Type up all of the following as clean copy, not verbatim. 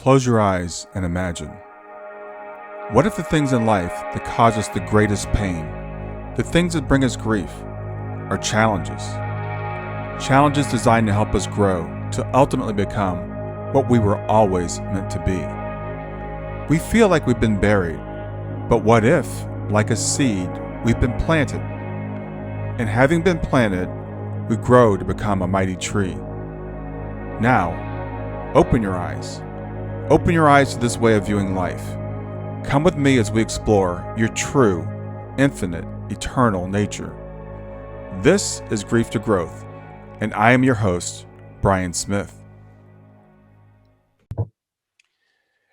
Close your eyes and imagine. What if the things in life that cause us the greatest pain, the things that bring us grief, are challenges? Challenges designed to help us grow, to ultimately become what we were always meant to be. We feel like we've been buried, but what if, like a seed, we've been planted? And having been planted, we grow to become a mighty tree. Now, open your eyes. Open your eyes to this way of viewing life. Come with me as we explore your true, infinite, eternal nature. This is Grief to Growth, and I am your host, Brian Smith.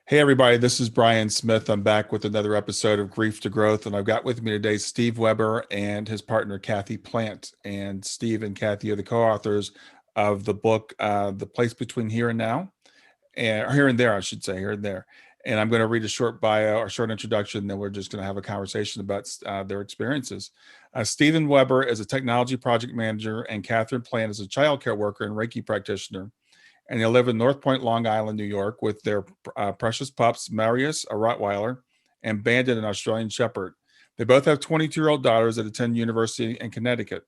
Hey everybody, this is Brian Smith. I'm back with another episode of Grief to Growth, and I've got with me today Steve Weber and his partner Kathie Plant. And Steve and Kathie are the co-authors of the book, The Place Between Here and Now. And here and there, I should say, here and there. And I'm going to read a short bio or short introduction, then we're just going to have a conversation about their experiences. Stephen Weber is a technology project manager, and Katherine Plant is a childcare worker and reiki practitioner. And they live in Northport, Long Island, New York, with their precious pups, Marius, a Rottweiler, and Bandit, an Australian Shepherd. They both have 22-year-old daughters that attend university in Connecticut.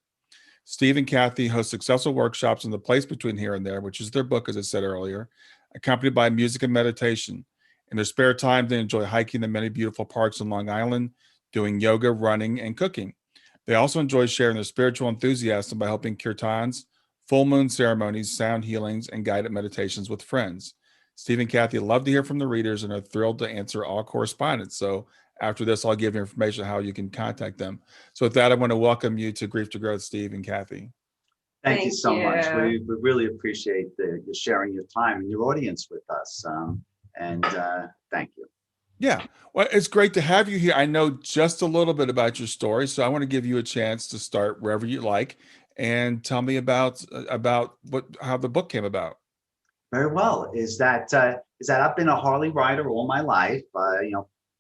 Steve and Kathie host successful workshops in The Place Between Here and There, which is their book, as I said earlier, accompanied by music and meditation. In their spare time, they enjoy hiking the many beautiful parks in Long Island, doing yoga, running, and cooking. They also enjoy sharing their spiritual enthusiasm by helping kirtans, full moon ceremonies, sound healings, and guided meditations with friends. Steve and Kathie love to hear from the readers and are thrilled to answer all correspondence. So after this, I'll give you information how you can contact them. So with that, I want to welcome you to Grief to Growth, Steve and Kathie. Thank you so much. We really appreciate you sharing your time and your audience with us. Thank you. Yeah, well, it's great to have you here. I know just a little bit about your story, so I want to give you a chance to start wherever you like and tell me about how the book came about. Very well. Is that I've been a Harley rider all my life.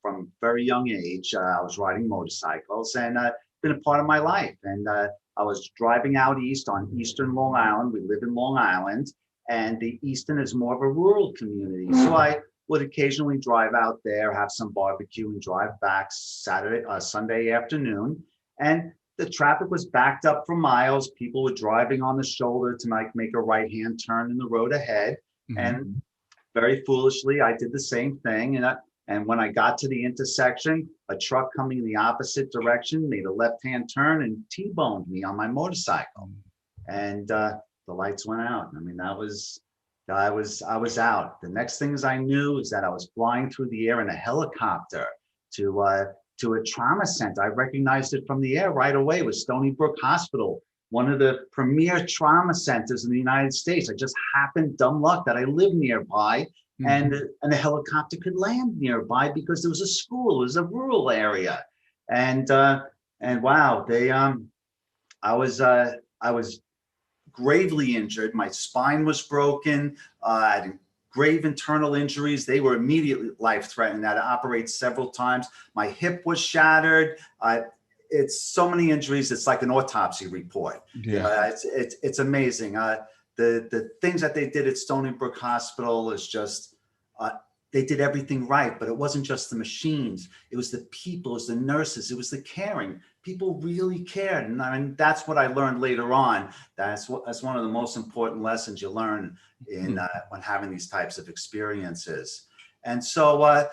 From very young age, I was riding motorcycles, and been a part of my life. And I was driving out east on Eastern Long Island. We live in Long Island, and the Eastern is more of a rural community. So I would occasionally drive out there, have some barbecue, and drive back Sunday afternoon. And the traffic was backed up for miles. People were driving on the shoulder to make a right-hand turn in the road ahead. Mm-hmm. And very foolishly, I did the same thing. And when I got to the intersection, a truck coming in the opposite direction made a left-hand turn and T-boned me on my motorcycle. And the lights went out. I mean, I was out. The next things I knew is that I was flying through the air in a helicopter to a trauma center. I recognized it from the air right away. It was Stony Brook Hospital, one of the premier trauma centers in the United States. I just happened, dumb luck, that I live nearby. Mm-hmm. And the helicopter could land nearby because there was a school. It was a rural area, and wow, I was gravely injured. My spine was broken. I had grave internal injuries. They were immediately life-threatening. I had to operate several times. My hip was shattered. It's so many injuries. It's like an autopsy report. Yeah, it's amazing. The things that they did at Stony Brook Hospital is just, they did everything right, but it wasn't just the machines. It was the people, it was the nurses, it was the caring. People really cared. And I mean, that's what I learned later on. That's one of the most important lessons you learn in when having these types of experiences. And so I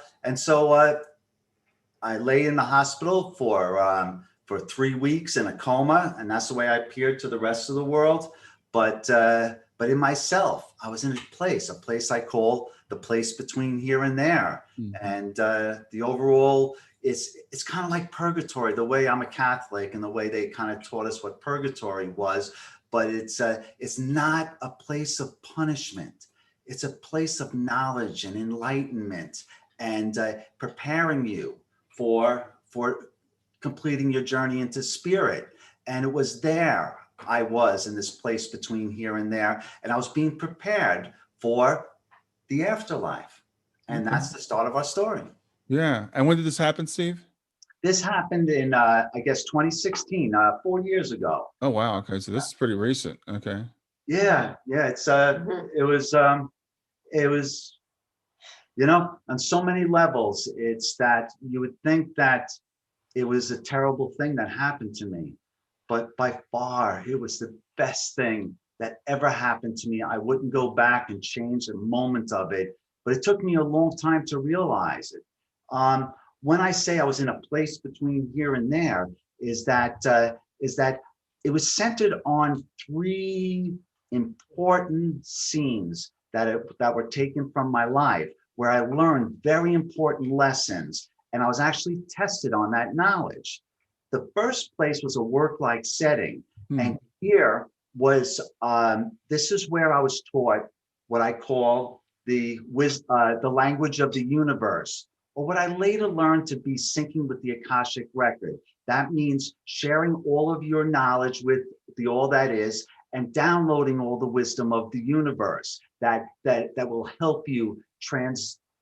lay in the hospital for 3 weeks in a coma, and that's the way I appeared to the rest of the world. But in myself, I was in a place I call the place between here and there. Mm-hmm. And the overall, it's kind of like purgatory, the way I'm a Catholic and the way they kind of taught us what purgatory was. But it's not a place of punishment. It's a place of knowledge and enlightenment and preparing you for completing your journey into spirit. And it was there. I was in this place between here and there, and I was being prepared for the afterlife. And that's the start of our story. Yeah. And when did this happen, Steve? This happened in, I guess, 2016, 4 years ago. Oh, wow. Okay. So this is pretty recent. Okay. Yeah. It was On so many levels, it's that you would think that it was a terrible thing that happened to me, but by far, it was the best thing that ever happened to me. I wouldn't go back and change a moment of it, but it took me a long time to realize it. When I say I was in a place between here and there, is that it was centered on three important scenes that were taken from my life, where I learned very important lessons, and I was actually tested on that knowledge. The first place was a work-like setting, and here was this is where I was taught what I call the language of the universe, or what I later learned to be syncing with the Akashic record. That means sharing all of your knowledge with the all that is, and downloading all the wisdom of the universe that will help you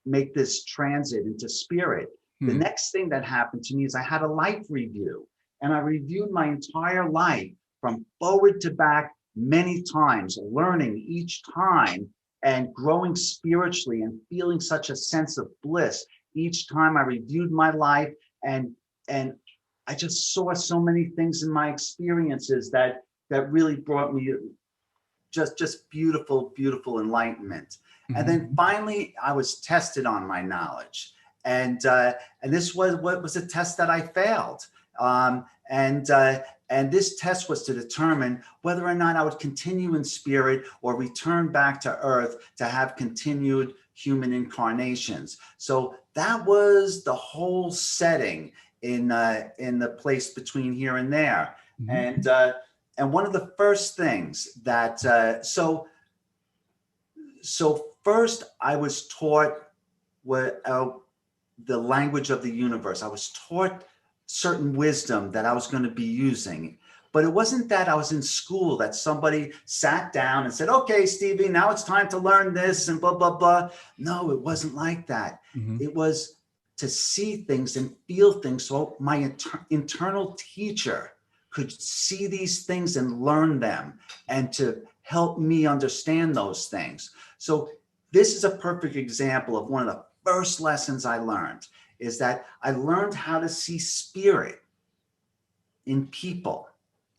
make this transit into spirit. The next thing that happened to me is I had a life review, and I reviewed my entire life from forward to back many times, learning each time and growing spiritually and feeling such a sense of bliss each time I reviewed my life. And I just saw so many things in my experiences that really brought me just beautiful, beautiful enlightenment. And then finally, I was tested on my knowledge. And this was a test that I failed. And this test was to determine whether or not I would continue in spirit or return back to earth to have continued human incarnations. So that was the whole setting in the place between here and there. And one of the first things that so first I was taught the language of the universe. I was taught certain wisdom that I was going to be using. But it wasn't that I was in school that somebody sat down and said, okay, Stevie, now it's time to learn this and blah, blah, blah. No, it wasn't like that. It was to see things and feel things. So my internal teacher could see these things and learn them, and to help me understand those things. So this is a perfect example of one of the first lessons I learned, is that I learned how to see spirit in people.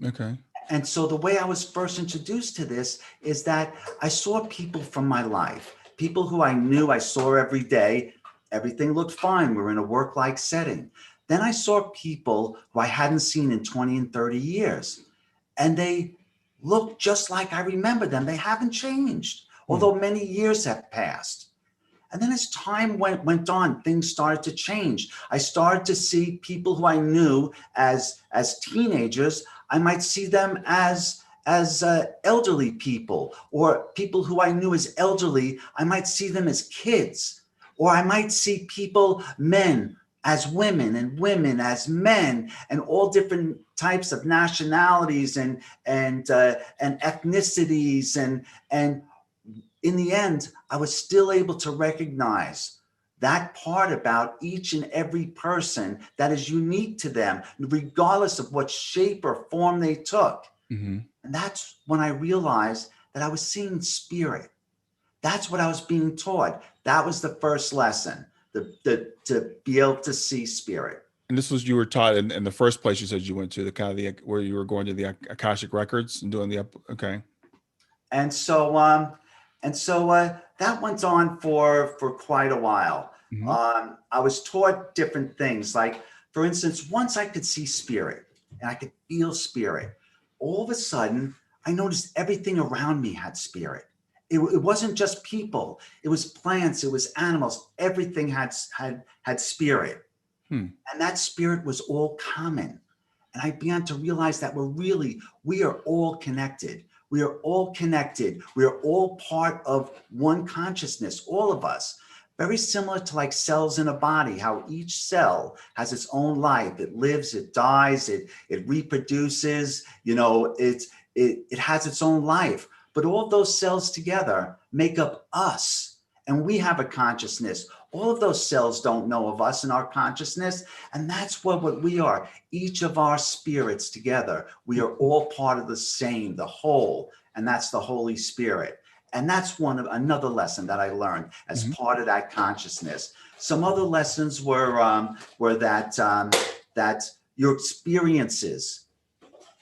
Okay. And so the way I was first introduced to this is that I saw people from my life, people who I knew I saw every day. Everything looked fine. We're in a work-like setting. Then I saw people who I hadn't seen in 20 and 30 years, and they looked just like I remember them. They haven't changed, although many years have passed. And then as time went on, things started to change. I started to see people who I knew as teenagers. I might see them as elderly people, or people who I knew as elderly. I might see them as kids, or I might see people, men as women and women as men, and all different types of nationalities and ethnicities. And in the end, I was still able to recognize that part about each and every person that is unique to them, regardless of what shape or form they took. And that's when I realized that I was seeing spirit. That's what I was being taught. That was the first lesson, to be able to see spirit. And this was, you were taught in the first place you said you went to, the kind of the, where you were going to the Akashic records and doing the okay. And so that went on for quite a while. I was taught different things. Like, for instance, once I could see spirit and I could feel spirit, all of a sudden I noticed everything around me had spirit. It wasn't just people. It was plants. It was animals. Everything had spirit. And that spirit was all common. And I began to realize that we are all connected. We are all connected. We are all part of one consciousness, all of us. Very similar to like cells in a body, how each cell has its own life. It lives, it dies, it reproduces, it has its own life. But all of those cells together make up us. And we have a consciousness. All of those cells don't know of us and our consciousness. And that's what we are. Each of our spirits together, we are all part of the same, the whole. And that's the Holy Spirit. And that's another lesson that I learned as Mhm. part of that consciousness. Some other lessons were that your experiences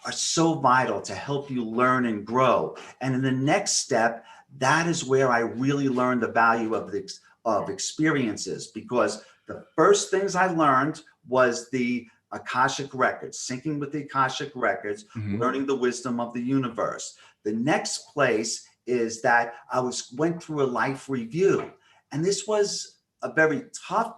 are so vital to help you learn and grow. And in the next step, that is where I really learned the value of experiences, because the first things I learned was the Akashic records, syncing with the Akashic records, Mhm. learning the wisdom of the universe. The next place is that went through a life review, and this was a very tough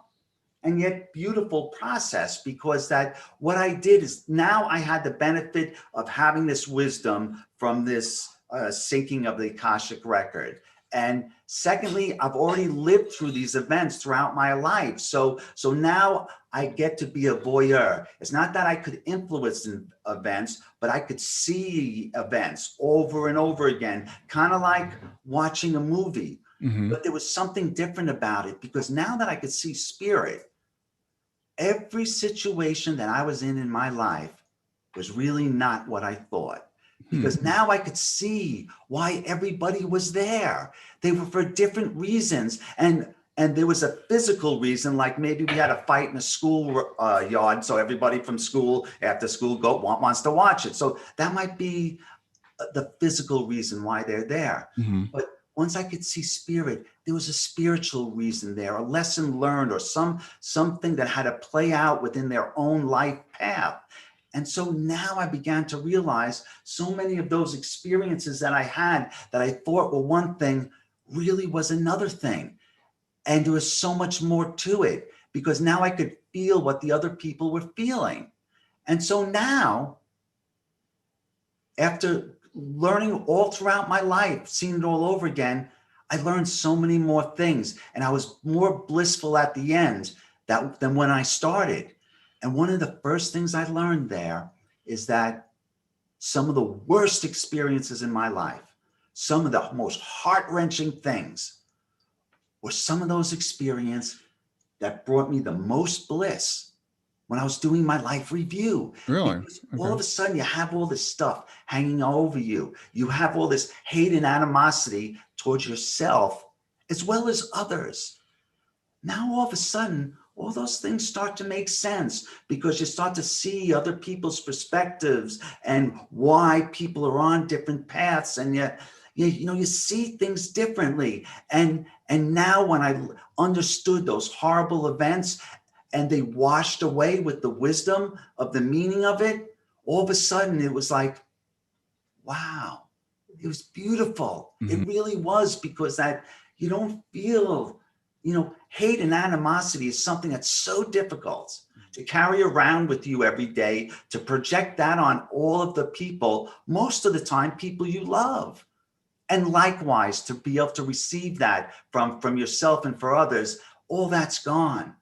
and yet beautiful process, because that what I did is now I had the benefit of having this wisdom from this syncing of the Akashic record. And secondly, I've already lived through these events throughout my life. So now I get to be a voyeur. It's not that I could influence events, but I could see events over and over again, kind of like watching a movie. Mhm. But there was something different about it, because now that I could see spirit, every situation that I was in my life was really not what I thought. Hmm. Because now I could see why everybody was there. They were for different reasons. And there was a physical reason, like maybe we had a fight in a school yard. So everybody from school, after school, wants to watch it. So that might be the physical reason why they're there. Mhm. But once I could see spirit, there was a spiritual reason there, a lesson learned, or something that had to play out within their own life path. And so now I began to realize so many of those experiences that I had that I thought were one thing really was another thing. And there was so much more to it, because now I could feel what the other people were feeling. And so now, after learning all throughout my life, seeing it all over again, I learned so many more things, and I was more blissful at the end than when I started. And one of the first things I learned there is that some of the worst experiences in my life, some of the most heart-wrenching things, were some of those experiences that brought me the most bliss when I was doing my life review. Really? Because all Okay. of a sudden you have all this stuff hanging over you. You have all this hate and animosity towards yourself as well as others. Now all of a sudden, all those things start to make sense, because you start to see other people's perspectives and why people are on different paths, and you see things differently. And now when I understood those horrible events and they washed away with the wisdom of the meaning of it, all of a sudden it was like, wow, it was beautiful. Mhm. It really was, because that you don't feel, hate and animosity is something that's so difficult to carry around with you every day, to project that on all of the people, most of the time, people you love. And likewise, to be able to receive that from yourself and for others, all that's gone.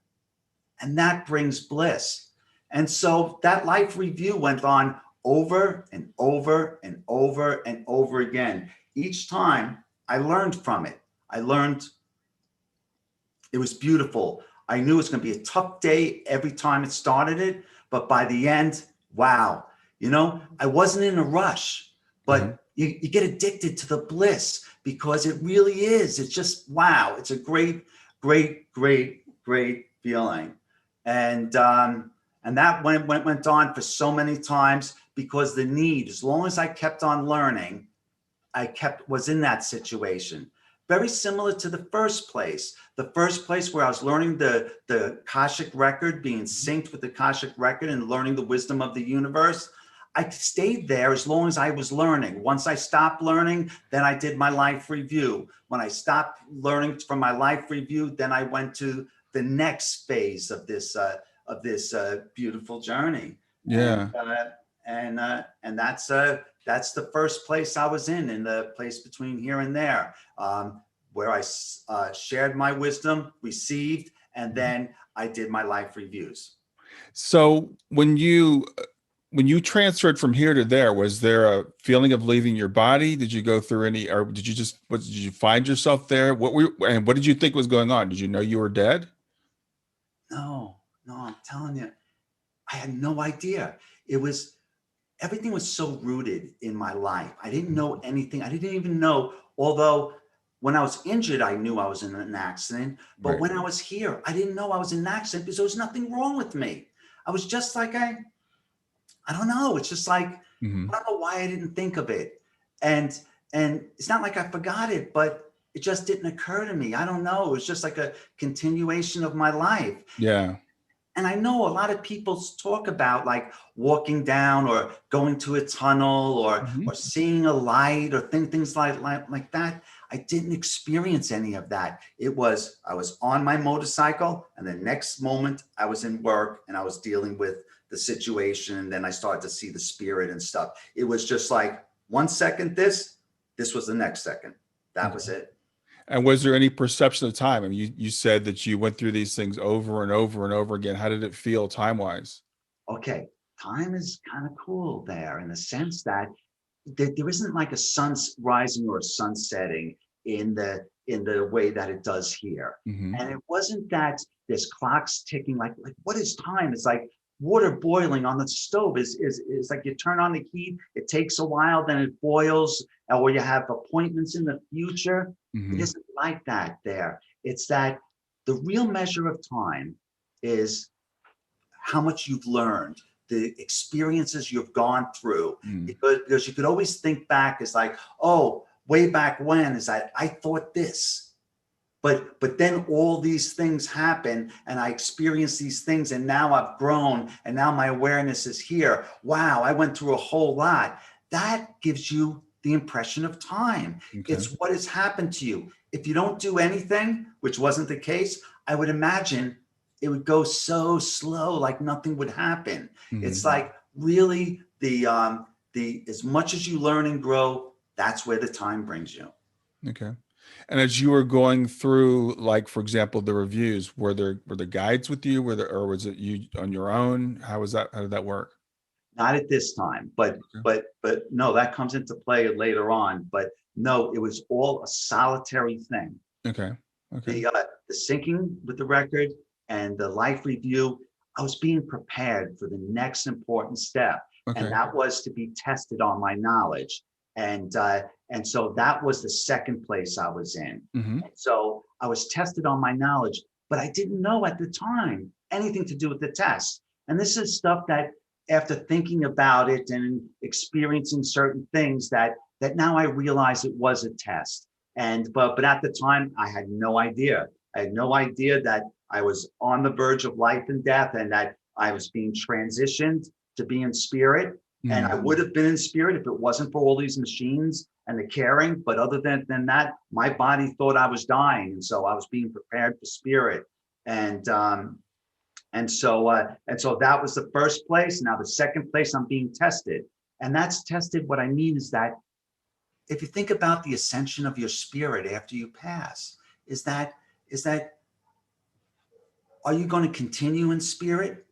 And that brings bliss. And so that life review went on over and over and over and over again. Each time I learned from it. I learned it was beautiful. I knew it was going to be a tough day every time it started it, but by the end, wow, I wasn't in a rush, Mhm. but you get addicted to the bliss, because it really is. It's just, wow. It's a great, great, great, great feeling. And that went on for so many times, because the need, as long as I kept on learning, was in that situation. Very similar to the first place. The first place where I was learning the Akashic record, being synced with the Akashic record and learning the wisdom of the universe. I stayed there as long as I was learning. Once I stopped learning, then I did my life review. When I stopped learning from my life review, then I went to the next phase of this beautiful journey. And Yeah. and that's the first place I was in the place between here and there, where I shared my wisdom, received, and then I did my life reviews. So when you transferred from here to there, was there a feeling of leaving your body? Did you go through any, or did you find yourself there? And what did you think was going on? Did you know you were dead? No, no, I'm telling you, I had no idea. It was Everything was so rooted in my life. I didn't know anything. I didn't even know Although when I was injured, I knew I was in an accident. But Right. when I was here, I didn't know I was in an accident because there was nothing wrong with me. I was just like, I don't know. It's just like, Hmm. I don't know why I didn't think of it. And and it's not like I forgot it, but it just didn't occur to me. I don't know. It was just like a continuation of my life. Yeah. And I know a lot of people talk about like walking down or going to a tunnel Hmm. or seeing a light or things like that. I didn't experience any of that. It was I was on my motorcycle, and the next moment I was in work and I was dealing with the situation. And then I started to see the spirit and stuff. It was just like 1 second this was the next second. That was Okay. it. And was there any perception of time? I mean, you said that you went through these things over and over and over again. How did it feel time wise? Okay, time is kind of cool there in the sense that there isn't like a sun rising or a sun setting in the way that it does here. Hmm. And it wasn't that there's clocks ticking like what is time? It's like water boiling on the stove is like you turn on the heat, it takes a while, then it boils, or you have appointments in the future. It Hmm. isn't like that there. It's that the real measure of time is how much you've learned, the experiences you've gone through, Mm. because you could always think back as like, oh, way back when is that I thought this, but then all these things happen and I experienced these things and now I've grown and now my awareness is here. Wow, I went through a whole lot. That gives you the impression of time. Okay. It's what has happened to you. If you don't do anything, which wasn't the case, I would imagine it would go so slow, like nothing would happen. It's Hmm. like really the as much as you learn and grow, that's where the time brings you. Okay. And as you were going through, like for example, the reviews, were there guides with you? Were there, or was it you on your own? How was that? How did that work? Not at this time, Okay. but no, that comes into play later on. But no, it was all a solitary thing. Okay. Okay. The syncing with the record and the life review, I was being prepared for the next important step, and Okay. that was to be tested on my knowledge. And so that was the second place I was in. Hmm. And so I was tested on my knowledge, but I didn't know at the time anything to do with the test. And this is stuff that after thinking about it and experiencing certain things that now I realize it was a test. And but at the time I had no idea. I had no idea that I was on the verge of life and death and that I was being transitioned to be in spirit. And I Hmm. would have been in spirit if it wasn't for all these machines and the caring. But other than that, my body thought I was dying. And so I was being prepared for spirit. And and so that was the first place. Now the second place, I'm being tested. And that's tested. What I mean is that if you think about the ascension of your spirit after you pass, is that is that are you going to continue in spirit,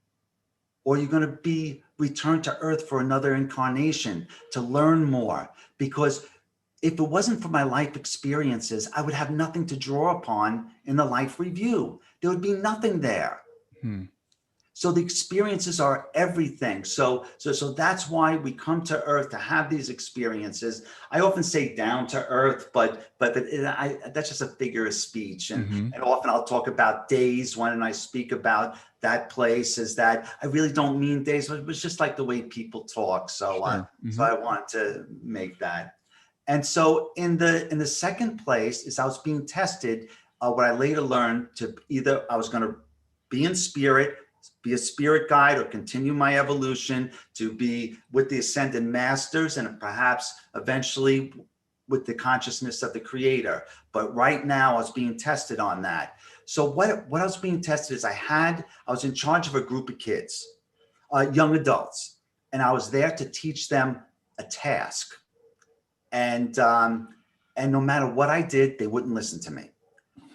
or are you going to be returned to earth for another incarnation to learn more? Because if it wasn't for my life experiences, I would have nothing to draw upon in the life review. There would be nothing there. Hmm. So the experiences are everything. So that's why we come to earth to have these experiences. I often say down to earth, that's just a figure of speech. Hmm. And often I'll talk about days when I speak about that place, is that I really don't mean days, but it was just like the way people talk. Sure. So Hmm. I want to make that. And so in the second place is I was being tested. What I later learned to either I was going to be in spirit, be a spirit guide, or continue my evolution to be with the ascended masters and perhaps eventually with the consciousness of the creator. But right now I was being tested on that. So what I was being tested is I was in charge of a group of kids, young adults, and I was there to teach them a task. And no matter what I did, they wouldn't listen to me.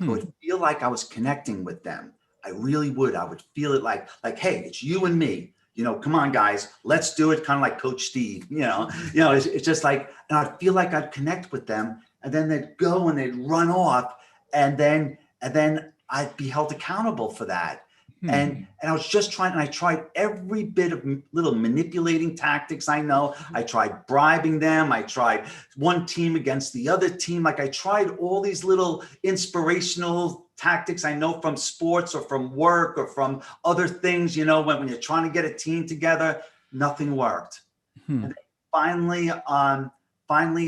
I Hmm. would feel like I was connecting with them. I really would. I would feel it like, hey, it's you and me. Come on, guys, let's do it. Kind of like Coach Steve. It's just like, and I'd feel like I'd connect with them, and then they'd go and they'd run off, and then I'd be held accountable for that. And I was just trying, and I tried every bit of little manipulating tactics I know. I tried bribing them. I tried one team against the other team. Like I tried all these little inspirational tactics I know from sports or from work or from other things, you know, when you're trying to get a team together, nothing worked. And then finally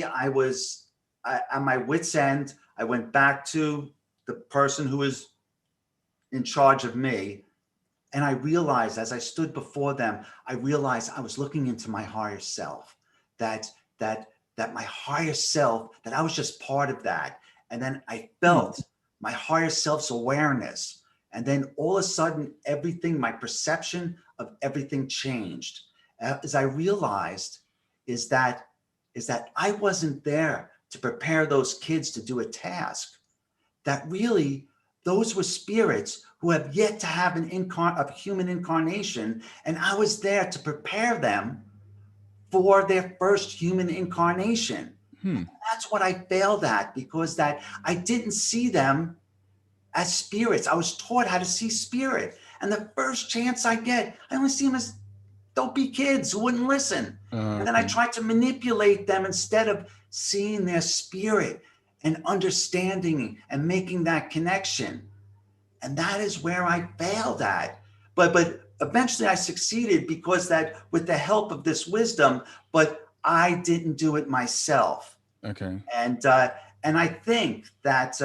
I was at my wit's end. I went back to the person who was in charge of me. And I realized as I stood before them, I realized I was looking into my higher self, that my higher self, that I was just part of that. And then I felt my higher self's awareness. And then all of a sudden, everything, my perception of everything changed. As I realized is that I wasn't there to prepare those kids to do a task. That really, those were spirits who have yet to have a human incarnation, and I was there to prepare them for their first human incarnation. That's what I failed at, because that I didn't see them as spirits. I was taught how to see spirit, and the first chance I get, I only see them as dopey kids who wouldn't listen. And then I tried to manipulate them instead of seeing their spirit and understanding and making that connection. And that is where I failed at. But eventually I succeeded, because that with the help of this wisdom, but I didn't do it myself. Okay. And I think that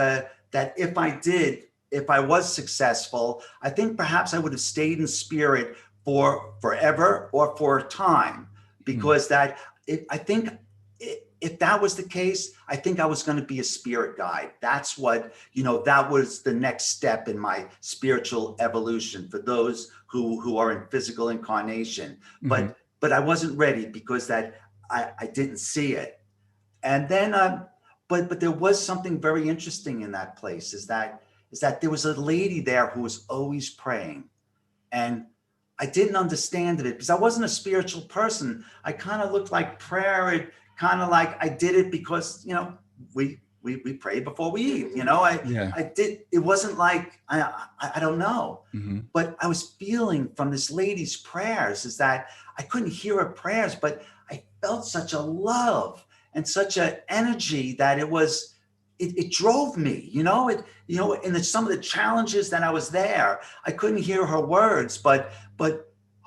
that if I was successful, I think perhaps I would have stayed in spirit for forever or for a time, because if that was the case, I think I was going to be a spirit guide. That's what, that was the next step in my spiritual evolution for those who are in physical incarnation. But I wasn't ready, because that I didn't see it. And then, but there was something very interesting in that place, is that there was a lady there who was always praying. And I didn't understand it because I wasn't a spiritual person. I kind of looked like prayer. It kind of like I did it because, we pray before we eat, I did. It wasn't like, I don't know, but I was feeling from this lady's prayers is that I couldn't hear her prayers, but I felt such a love and such an energy that it drove me, and some of the challenges that I was there, I couldn't hear her words, but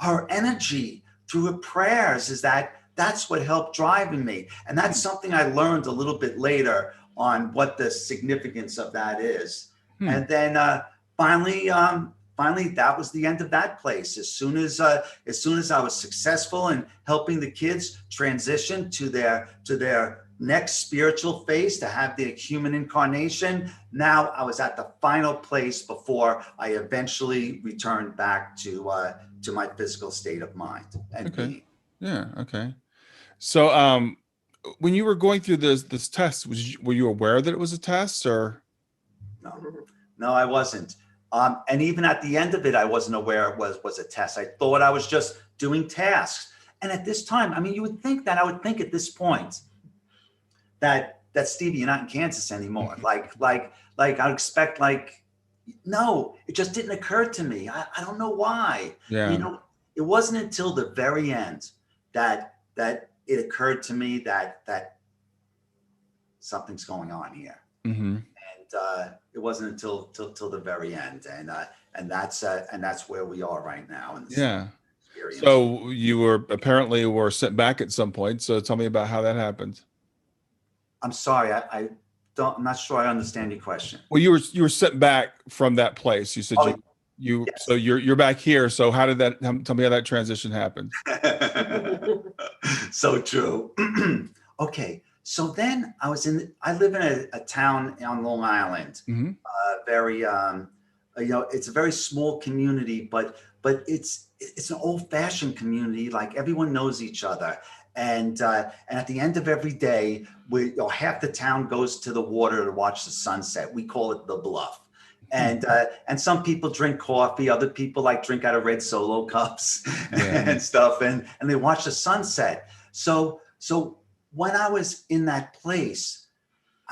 her energy through her prayers that's what helped driving me. And that's something I learned a little bit later on what the significance of that is. And then finally, that was the end of that place. As soon as I was successful in helping the kids transition to their next spiritual phase, to have the human incarnation, now I was at the final place before I eventually returned back to my physical state of mind and being. Yeah. Okay. So, when you were going through this test, were you aware that it was a test, or? No, I wasn't. And even at the end of it, I wasn't aware it was a test. I thought I was just doing tasks. And at this time, I mean, you would think that I would think at this point that Stevie, you're not in Kansas anymore. Like I'd expect, no, it just didn't occur to me. I don't know why. Yeah. It wasn't until the very end that it occurred to me that something's going on here. And it wasn't until the very end, and that's where we are right now. In this experience. So you were sent back at some point. So tell me about how that happened. I'm sorry, I'm not sure I understand your question. Well, you were sent back from that place. You said yes. So you're back here. So how did that? Tell me how that transition happened. So true. Okay. So then I live in a town on Long Island, very, it's a very small community, but it's an old fashioned community. Like everyone knows each other. And at the end of every day, half the town goes to the water to watch the sunset. We call it the Bluff. And some people drink coffee. Other people drink out of red Solo cups and stuff. And they watch the sunset. So when I was in that place,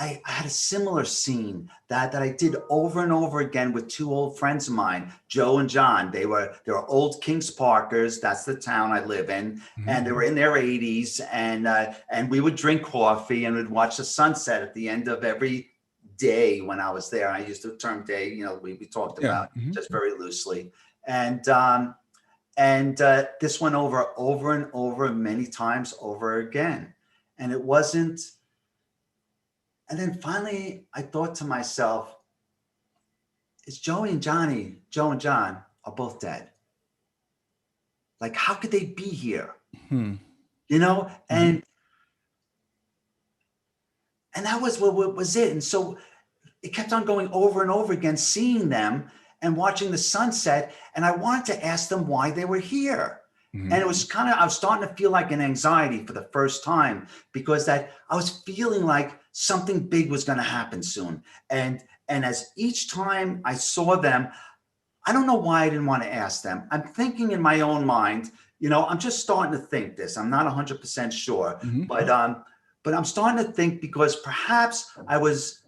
I had a similar scene that I did over and over again with two old friends of mine, Joe and John. They were old Kings Parkers. That's the town I live in, and they were in their 80s. And we would drink coffee and would watch the sunset at the end of every day when I was there. I used the term day, we talked about just very loosely. And this went over and over many times over again, and it wasn't. And then finally, I thought to myself, it's Joe and John are both dead. Like, how could they be here? And that was what was it. And so it kept on going over and over again, seeing them and watching the sunset. And I wanted to ask them why they were here. And it was I was starting to feel like an anxiety for the first time, because I was feeling like something big was going to happen soon. And as each time I saw them, I don't know why I didn't want to ask them. I'm thinking in my own mind, I'm just starting to think this. I'm not 100% sure, but I'm starting to think, because perhaps I was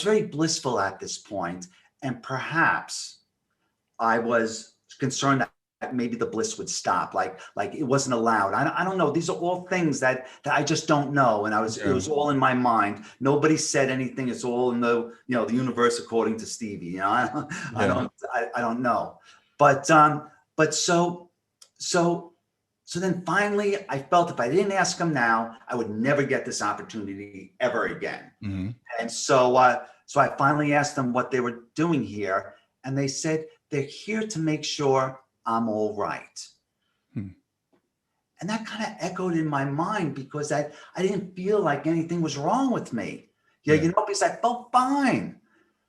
very blissful at this point, and perhaps I was concerned that maybe the bliss would stop, like it wasn't allowed. I don't know. These are all things that I just don't know. And it was all in my mind. Nobody said anything. It's all in the universe according to Stevie. I don't know. But so then finally I felt if I didn't ask him now, I would never get this opportunity ever again. And so I finally asked them what they were doing here, and they said they're here to make sure I'm all right. And that kind of echoed in my mind, because I didn't feel like anything was wrong with me. Because I felt fine.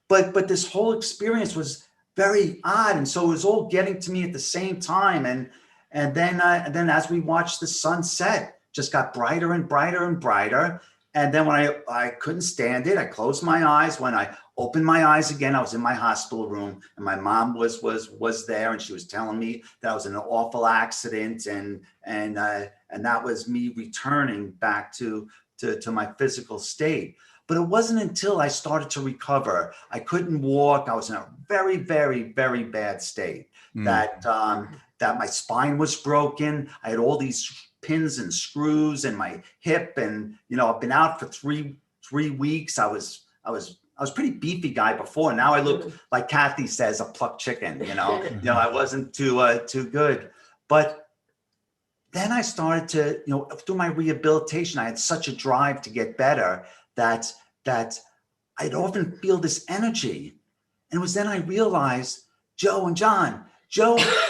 But this whole experience was very odd. And so it was all getting to me at the same time. And then as we watched the sunset, just got brighter and brighter and brighter. And then when I couldn't stand it, I closed my eyes. When I opened my eyes again, I was in my hospital room, and my mom was there, and she was telling me that I was in an awful accident, and that was me returning back to my physical state. But it wasn't until I started to recover. I couldn't walk. I was in a very, very, very bad state. That my spine was broken. I had all these pins and screws in my hip, and I've been out for three weeks. I was pretty beefy guy before. Now I look, like Kathie says, a plucked chicken. I wasn't too good. But then I started to, through my rehabilitation, I had such a drive to get better that I'd often feel this energy. And it was then I realized Joe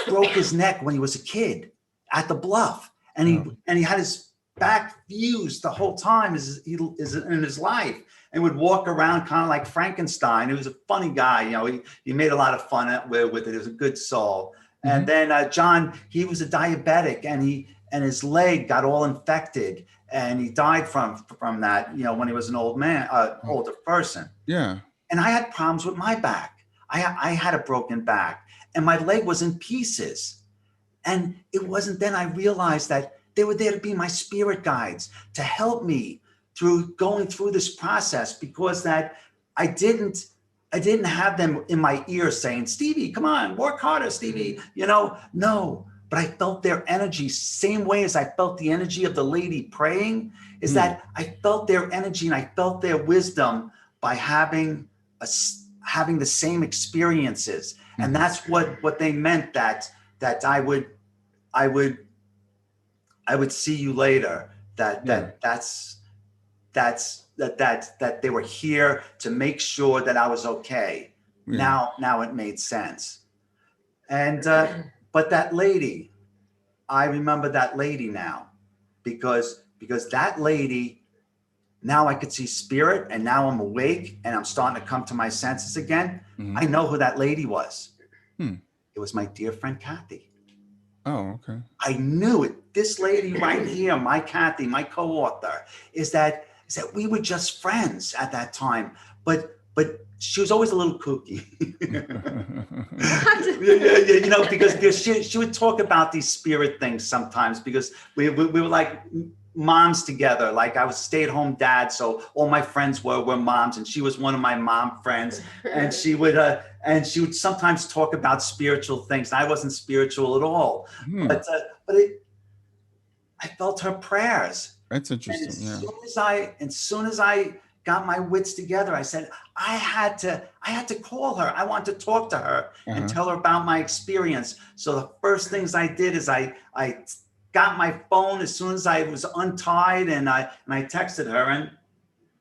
broke his neck when he was a kid at the Bluff. And he had his back fused the whole time in his life, and would walk around kind of like Frankenstein. He was a funny guy. He made a lot of fun with it. He was a good soul. And then John, he was a diabetic, and his leg got all infected, and he died from that, when he was an older person. Yeah. And I had problems with my back. I had a broken back, and my leg was in pieces. And it wasn't then I realized that they were there to be my spirit guides, to help me through going through this process, because that I didn't have them in my ear saying, Stevie, come on, work harder, Stevie, no, but I felt their energy, same way as I felt the energy of the lady praying, is that I felt their energy and I felt their wisdom by having the same experiences. And that's what they meant, that I would see you later, that they were here to make sure that I was okay. Now it made sense. And but that lady, I remember that lady now, because that lady, now I could see spirit, and now I'm awake and I'm starting to come to my senses again. I know who that lady was. It was my dear friend Kathie. Oh, okay. I knew it. This lady right here, my Kathie, my co-author, is that we were just friends at that time, but she was always a little kooky. Because she would talk about these spirit things sometimes, because we were like moms together. Like I was a stay-at-home dad, so all my friends were moms, and she was one of my mom friends. And she would sometimes talk about spiritual things. I wasn't spiritual at all, but I felt her prayers. That's And interesting. Yeah. as soon as I got my wits together, I said, I had to call her. I want to talk to her and tell her about my experience. So the first things I did is I got my phone as soon as I was untied, and I texted her, and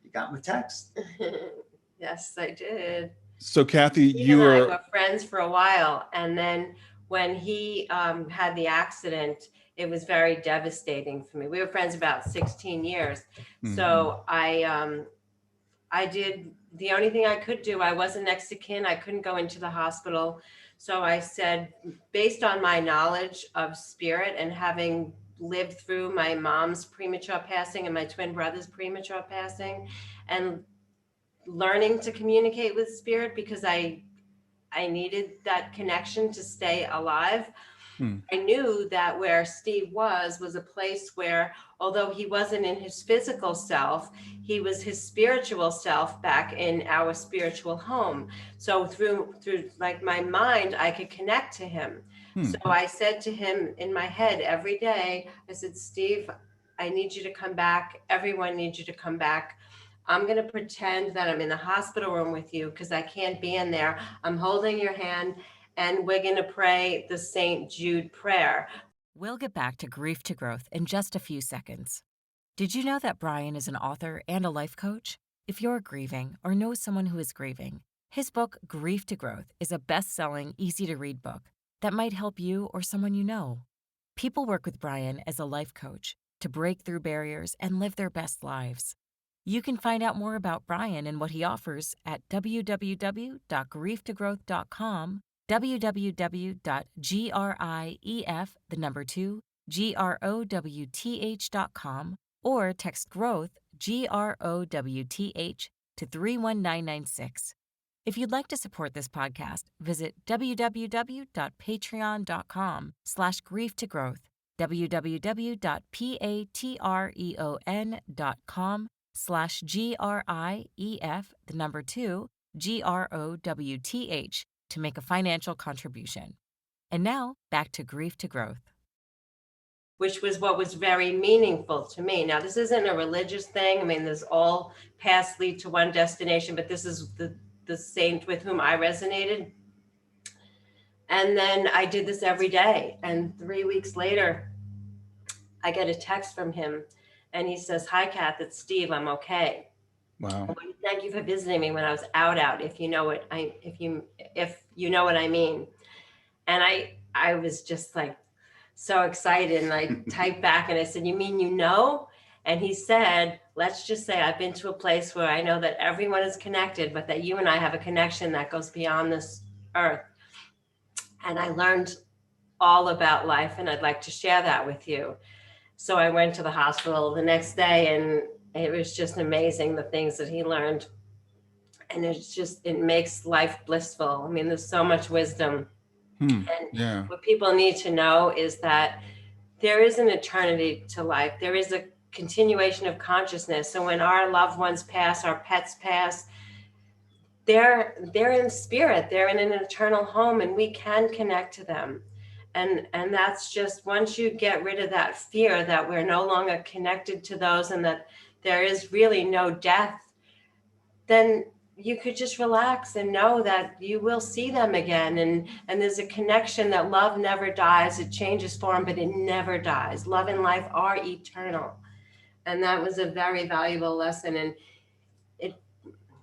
you got my text. Yes, I did. So Kathie, Steve you and I were were friends for a while, and then when he had the accident, it was very devastating for me. We were friends about 16 years. So I did the only thing I could do. I wasn't next to kin. I couldn't go into the hospital. So I said, based on my knowledge of spirit and having lived through my mom's premature passing and my twin brother's premature passing, and learning to communicate with spirit, because I needed that connection to stay alive. I knew that where Steve was a place where, although he wasn't in his physical self, he was his spiritual self back in our spiritual home. So through like my mind, I could connect to him. So I said to him in my head every day, I said, Steve, I need you to come back. Everyone needs you to come back. I'm going to pretend that I'm in the hospital room with you because I can't be in there. I'm holding your hand, and we're going to pray the St. Jude prayer. We'll get back to Grief to Growth in just a few seconds. Did you know that Brian is an author and a life coach? If you're grieving or know someone who is grieving, his book, Grief to Growth, is a best-selling, easy-to-read book that might help you or someone you know. People work with Brian as a life coach to break through barriers and live their best lives. You can find out more about Brian and what he offers at www.grieftogrowth.com, www.grief2growth.com, or text growth, GROWTH, to 31996. If you'd like to support this podcast, visit www.patreon.com/grieftogrowth, www.patreon.com/GRIEF2GROWTH to make a financial contribution. And now, back to Grief to Growth. Which was what was very meaningful to me. Now, this isn't a religious thing. I mean, there's all paths lead to one destination, but this is the saint with whom I resonated. And then I did this every day. And 3 weeks later, I get a text from him, and he says, "Hi, Kath, it's Steve. I'm okay. wow. Thank you for visiting me when I was out, if you know what I mean." And I was just like so excited, and I typed back and I said, "You mean you know?" And he said, "Let's just say I've been to a place where I know that everyone is connected, but that you and I have a connection that goes beyond this earth. And I learned all about life, and I'd like to share that with you." So I went to the hospital the next day, and it was just amazing, the things that he learned. And it makes life blissful. I mean, there's so much wisdom. And what people need to know is that there is an eternity to life. There is a continuation of consciousness. So when our loved ones pass, our pets pass, they're in spirit. They're in an eternal home, and we can connect to them. And that's just, once you get rid of that fear that we're no longer connected to those, and that there is really no death, then you could just relax and know that you will see them again. And there's a connection that love never dies. It changes form, but it never dies. Love and life are eternal. And that was a very valuable lesson. And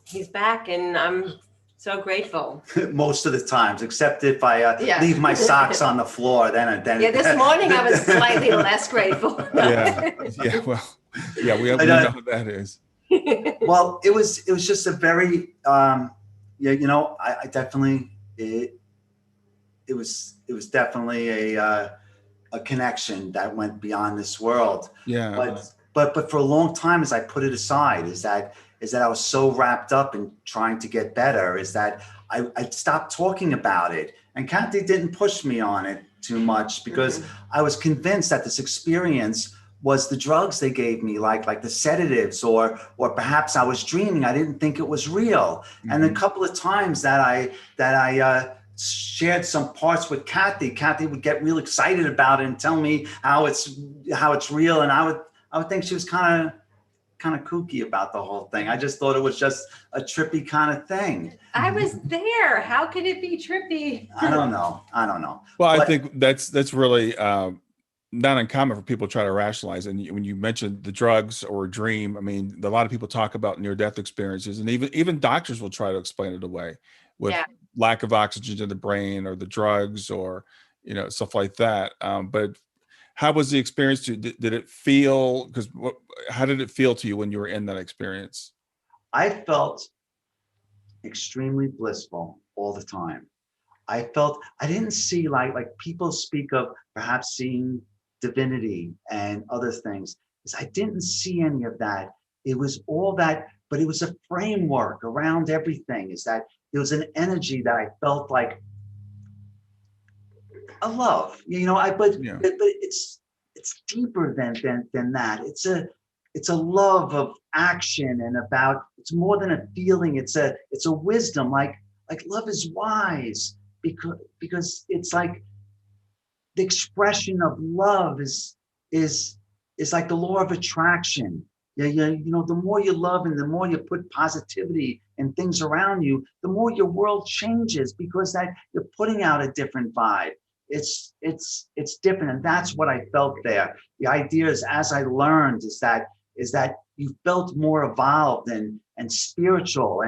he's back, and I'm so grateful. Most of the times, except if I leave my socks on the floor, then this morning I was slightly less grateful. Well, we know what that is. Well, it was just a very I definitely it was definitely a connection that went beyond this world. But for a long time, as I put it aside, is that I was so wrapped up in trying to get better, is that I stopped talking about it. And Kathie didn't push me on it too much, because I was convinced that this experience was the drugs they gave me, like the sedatives, or perhaps I was dreaming. I didn't think it was real. And a couple of times that I shared some parts with Kathie would get real excited about it and tell me how it's real, and I would think she was kind of kooky about the whole thing. I just thought it was just a trippy kind of thing. I was there. How could it be trippy? I don't know. Well, I think that's really not uncommon for people to try to rationalize. And when you mentioned the drugs or a dream, I mean, a lot of people talk about near-death experiences, and even doctors will try to explain it away with lack of oxygen in the brain or the drugs or, stuff like that. But how was the experience? Did it feel, how did it feel to you when you were in that experience? I felt extremely blissful all the time. I didn't see like people speak of perhaps seeing divinity and other things. I didn't see any of that. It was all that, but it was a framework around everything. Is that there was an energy that I felt like a love, but it's deeper than that. It's a love of action and it's more than a feeling. It's a wisdom. Like love is wise because it's like the expression of love is like the law of attraction. The more you love and the more you put positivity and things around you, the more your world changes, because that you're putting out a different vibe. It's different, and that's what I felt there. The idea is, as I learned, is that you felt more evolved and spiritual,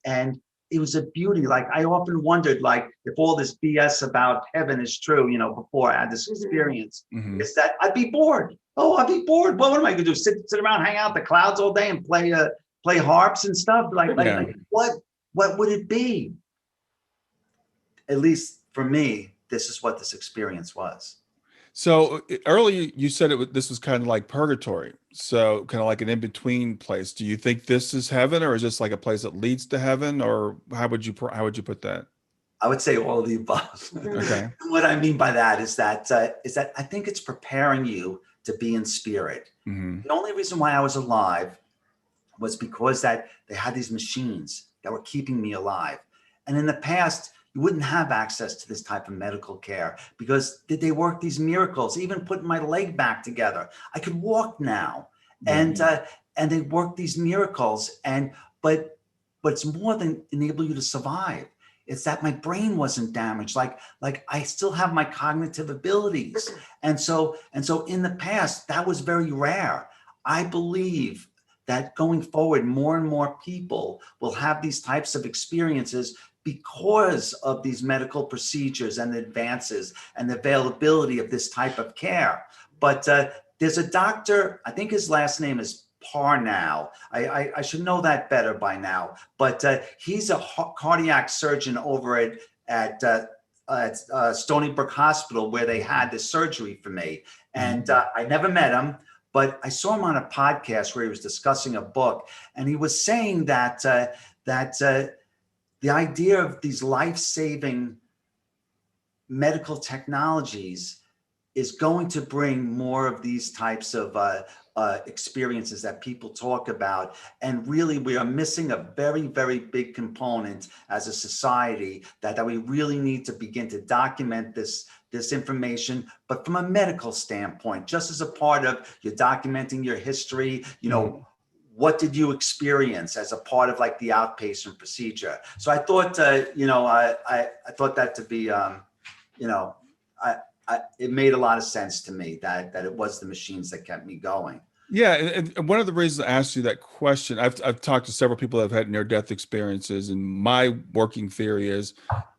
and it was a beauty. Like I often wondered, like if all this BS about heaven is true, before I had this experience, is that I'd be bored. Oh, I'd be bored. Well, what am I going to do? Sit around, hang out in the clouds all day and play harps and stuff? Like what would it be? At least for me, this is what this experience was. So earlier you said this was kind of like purgatory. So kind of like an in-between place. Do you think this is heaven, or is this like a place that leads to heaven, or how would you put that? I would say all of the above. Okay. What I mean by that is that I think it's preparing you to be in spirit. The only reason why I was alive was because that they had these machines that were keeping me alive. And in the past, you wouldn't have access to this type of medical care because they work these miracles, even putting my leg back together. I could walk now, and they work these miracles. But it's more than enable you to survive. It's that my brain wasn't damaged. Like I still have my cognitive abilities. And so in the past, that was very rare. I believe that going forward, more and more people will have these types of experiences because of these medical procedures and the advances and the availability of this type of care. But there's a doctor, I think his last name is Parnow. I should know that better by now, but he's a cardiac surgeon over at Stony Brook Hospital, where they had the surgery for me. And I never met him, but I saw him on a podcast where he was discussing a book, and he was saying that the idea of these life-saving medical technologies is going to bring more of these types of experiences that people talk about. And really, we are missing a very, very big component as a society that we really need to begin to document this information, but from a medical standpoint, just as a part of you're documenting your history, what did you experience as a part of like the outpatient procedure? So I thought, I thought that to be, it made a lot of sense to me that it was the machines that kept me going. Yeah, and one of the reasons I asked you that question, I've talked to several people that have had near-death experiences, and my working theory is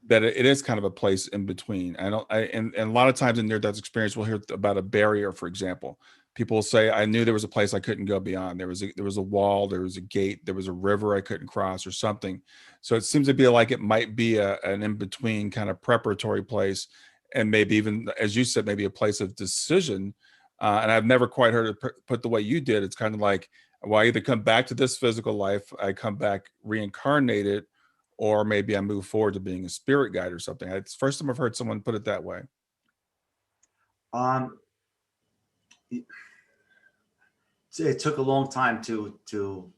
that it is kind of a place in between. And a lot of times in near-death experience, we'll hear about a barrier, for example. People will say, I knew there was a place I couldn't go beyond. There was a wall, there was a gate, there was a river I couldn't cross, or something. So it seems to be like it might be an in-between kind of preparatory place, and maybe even, as you said, maybe a place of decision. And I've never quite heard it put the way you did. It's kind of like, well, I either come back to this physical life, I come back reincarnated, or maybe I move forward to being a spirit guide or something. It's the first time I've heard someone put it that way. it took a long time to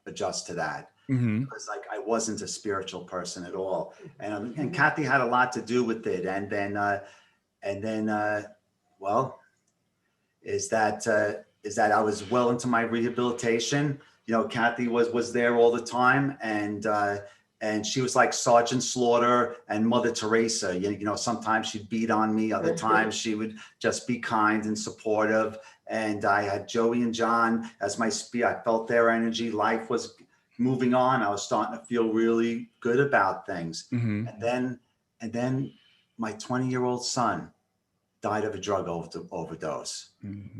adjust to that. Mm-hmm. Because like I wasn't a spiritual person at all, and Kathie had a lot to do with it. And then well, is that I was well into my rehabilitation. You know, Kathie was there all the time, and she was like Sergeant Slaughter and Mother Teresa. You know, sometimes she'd beat on me, other times she would just be kind and supportive. And I had Joey and John as my spear. I felt their energy. Life was moving on. I was starting to feel really good about things. Mm-hmm. And then my 20-year-old son died of a drug overdose.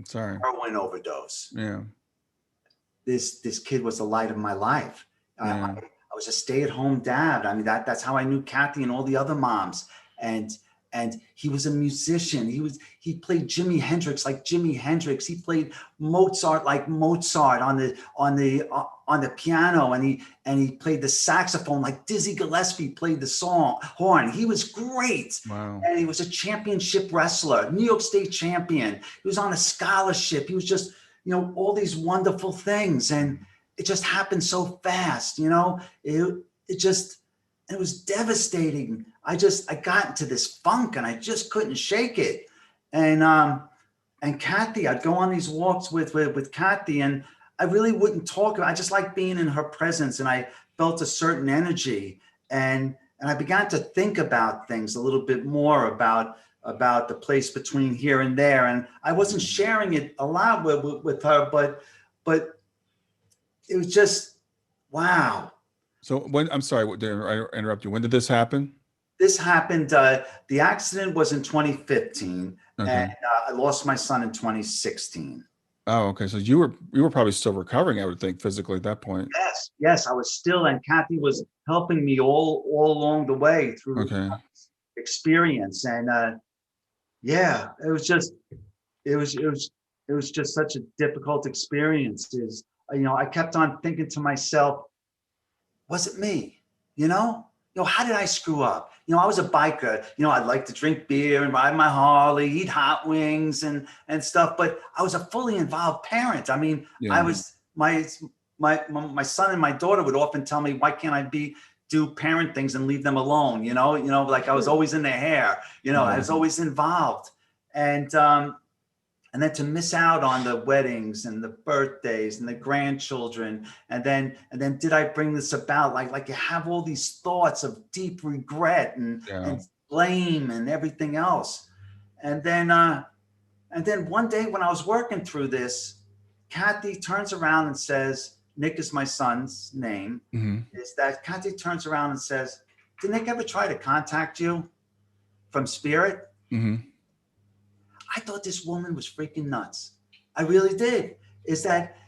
Sorry. Heroin overdose. Yeah. This kid was the light of my life. Yeah. I was a stay-at-home dad. I mean, that's how I knew Kathie and all the other moms. And he was a musician. He played Jimi Hendrix like Jimi Hendrix. He played Mozart like Mozart on the piano, and he played the saxophone like Dizzy Gillespie played the horn. He was great. Wow. And he was a championship wrestler, New York State champion. He was on a scholarship. He was just, you know, all these wonderful things, and it just happened so fast. You know, it was devastating. I got into this funk and I just couldn't shake it. And Kathie, I'd go on these walks with Kathie, and I really wouldn't talk. I just like being in her presence, and I felt a certain energy, and I began to think about things a little bit more about the place between here and there. And I wasn't sharing it a lot with her, but it was just, wow. So I'm sorry to interrupt you. When did this happen? This happened, the accident was in 2015, Okay. and I lost my son in 2016. Oh, okay. So you were probably still recovering, I would think, physically at that point. Yes, I was still, and Kathie was helping me all along the way through experience. And yeah, it was just such a difficult experience. You know, I kept on thinking to myself, was it me? You know, how did I screw up? You know, I was a biker. You know, I'd like to drink beer and ride my Harley, eat hot wings and stuff. But I was a fully involved parent. I mean, I was my son and my daughter would often tell me, why can't I do parent things and leave them alone? You know, like I was always in their hair. You know, I was always involved, and then to miss out on the weddings and the birthdays and the grandchildren. And then did I bring this about? Like you have all these thoughts of deep regret and blame and everything else. And then one day when I was working through this, Kathie turns around and says, Nick is my son's name, is that Kathie turns around and says, did Nick ever try to contact you from spirit? Mm-hmm. I thought this woman was freaking nuts. I really did. Is that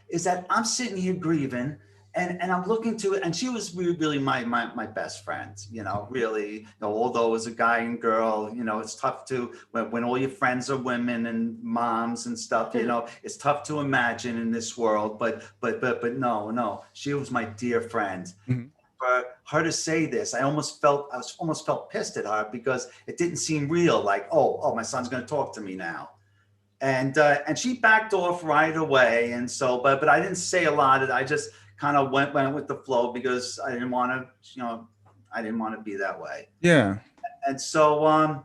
I'm sitting here grieving, and I'm looking to it, and she was really my best friend, you know, really. You know, although it was a guy and girl, you know, it's tough to when all your friends are women and moms and stuff, you know, it's tough to imagine in this world. But no, she was my dear friend. Mm-hmm. For her to say this, I almost felt pissed at her, because it didn't seem real. Like, oh, my son's going to talk to me now, and she backed off right away. And so, but I didn't say a lot. I just kind of went with the flow, because I didn't want to be that way. Yeah. And so,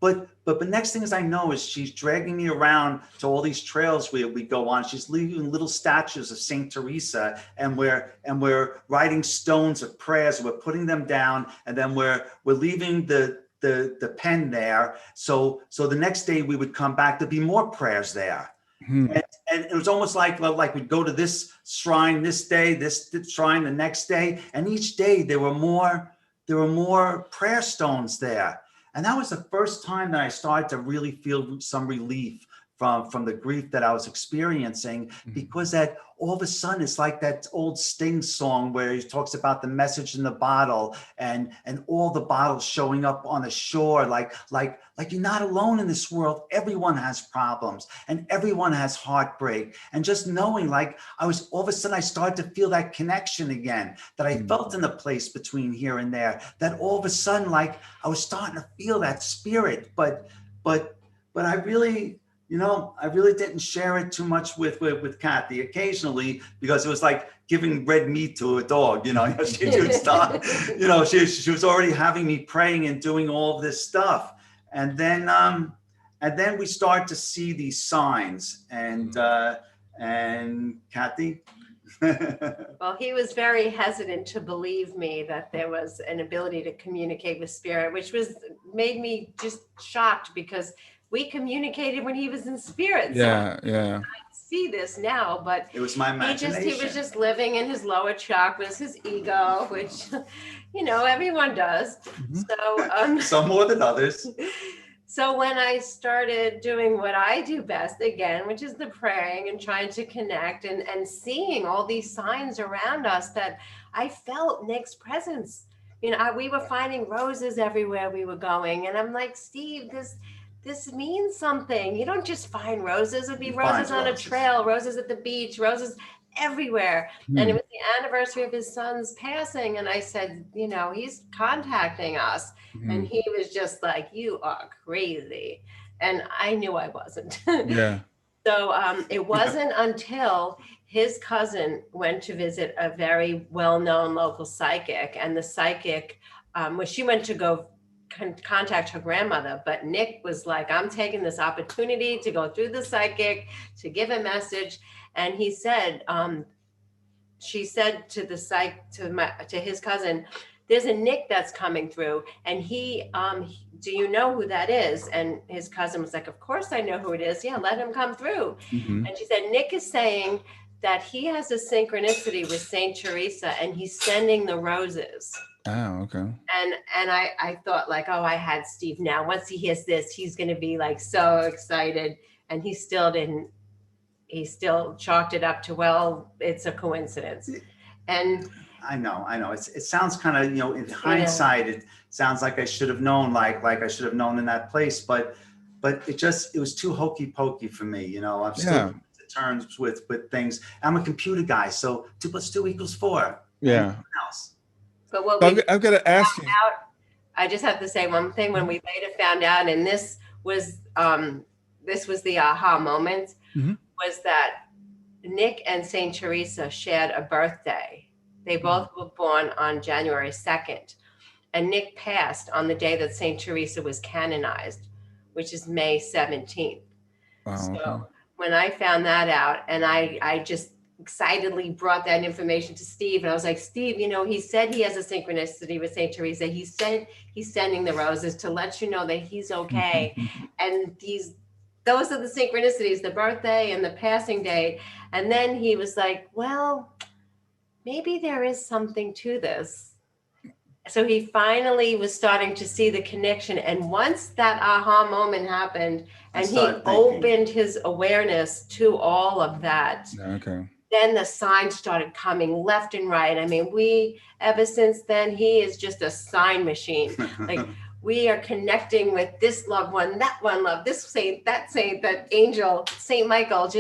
but the next thing I know is she's dragging me around to all these trails we go on. She's leaving little statues of Saint Teresa, and we're writing stones of prayers. We're putting them down, and then we're leaving the pen there. So the next day we would come back, to be more prayers there. Hmm. And it was almost like we'd go to this shrine this day, this shrine the next day, and each day there were more prayer stones there. And that was the first time that I started to really feel some relief from the grief that I was experiencing, because that all of a sudden it's like that old Sting song where he talks about the message in the bottle, and all the bottles showing up on the shore, like you're not alone in this world. Everyone has problems and everyone has heartbreak. And just knowing, like, all of a sudden I started to feel that connection again that I felt in the place between here and there, that all of a sudden, like, I was starting to feel that spirit, but I really I really didn't share it too much with Kathie. Occasionally, because it was like giving red meat to a dog. She would stop. She was already having me praying and doing all of this stuff, and then we start to see these signs, and Kathie. Well, he was very hesitant to believe me that there was an ability to communicate with spirit, which made me just shocked, because we communicated when he was in spirit. Yeah, so yeah. I see this now, but It was my imagination. he was just living in his lower chakras, his ego, which everyone does. Mhm. So some more than others. So when I started doing what I do best again, which is the praying and trying to connect and seeing all these signs around us, that I felt Nick's presence. We were finding roses everywhere we were going. And I'm like, Steve, this means something. You don't just find roses. It'd be roses on a trail, roses at the beach, roses everywhere. And it was the anniversary of his son's passing. And I said, he's contacting us. And he was just like, you are crazy. And I knew I wasn't. Yeah. So it wasn't until his cousin went to visit a very well-known local psychic. And the psychic, she went to go contact her grandmother, but Nick was like, I'm taking this opportunity to go through the psychic to give a message. And he said, she said to the to his cousin, there's a Nick that's coming through, and he do you know who that is? And his cousin was like, of course I know who it is. Yeah, let him come through. Mm-hmm. And she said, Nick is saying that he has a synchronicity with Saint Teresa, and he's sending the roses. Oh, okay. And I thought, like, oh, I had Steve now. Once he hears this, he's going to be like so excited. And he still didn't. He still chalked it up to, well, it's a coincidence. And I know. It sounds kind of, in hindsight, it sounds like I should have known, like I should have known in that place. But it was too hokey pokey for me. I'm still to terms with things. I'm a computer guy, so 2 + 2 = 4. Yeah. But what I've got to ask you. I just have to say one thing. When we later found out, and this was the aha moment, was that Nick and Saint Teresa shared a birthday. They both were born on January 2nd, and Nick passed on the day that Saint Teresa was canonized, which is May 17th. Wow, so okay. When I found that out, and I just excitedly brought that information to Steve, and I was like, Steve, he said he has a synchronicity with Saint Teresa. He said he's sending the roses to let you know that he's okay. And those are the synchronicities, the birthday and the passing date. And then he was like, well, maybe there is something to this. So he finally was starting to see the connection. And once that aha moment happened, and he opened his awareness to all of that, Okay. then the signs started coming left and right. I mean, ever since then, he is just a sign machine. Like, we are connecting with this loved one, that one love, this saint, that angel, Saint Michael.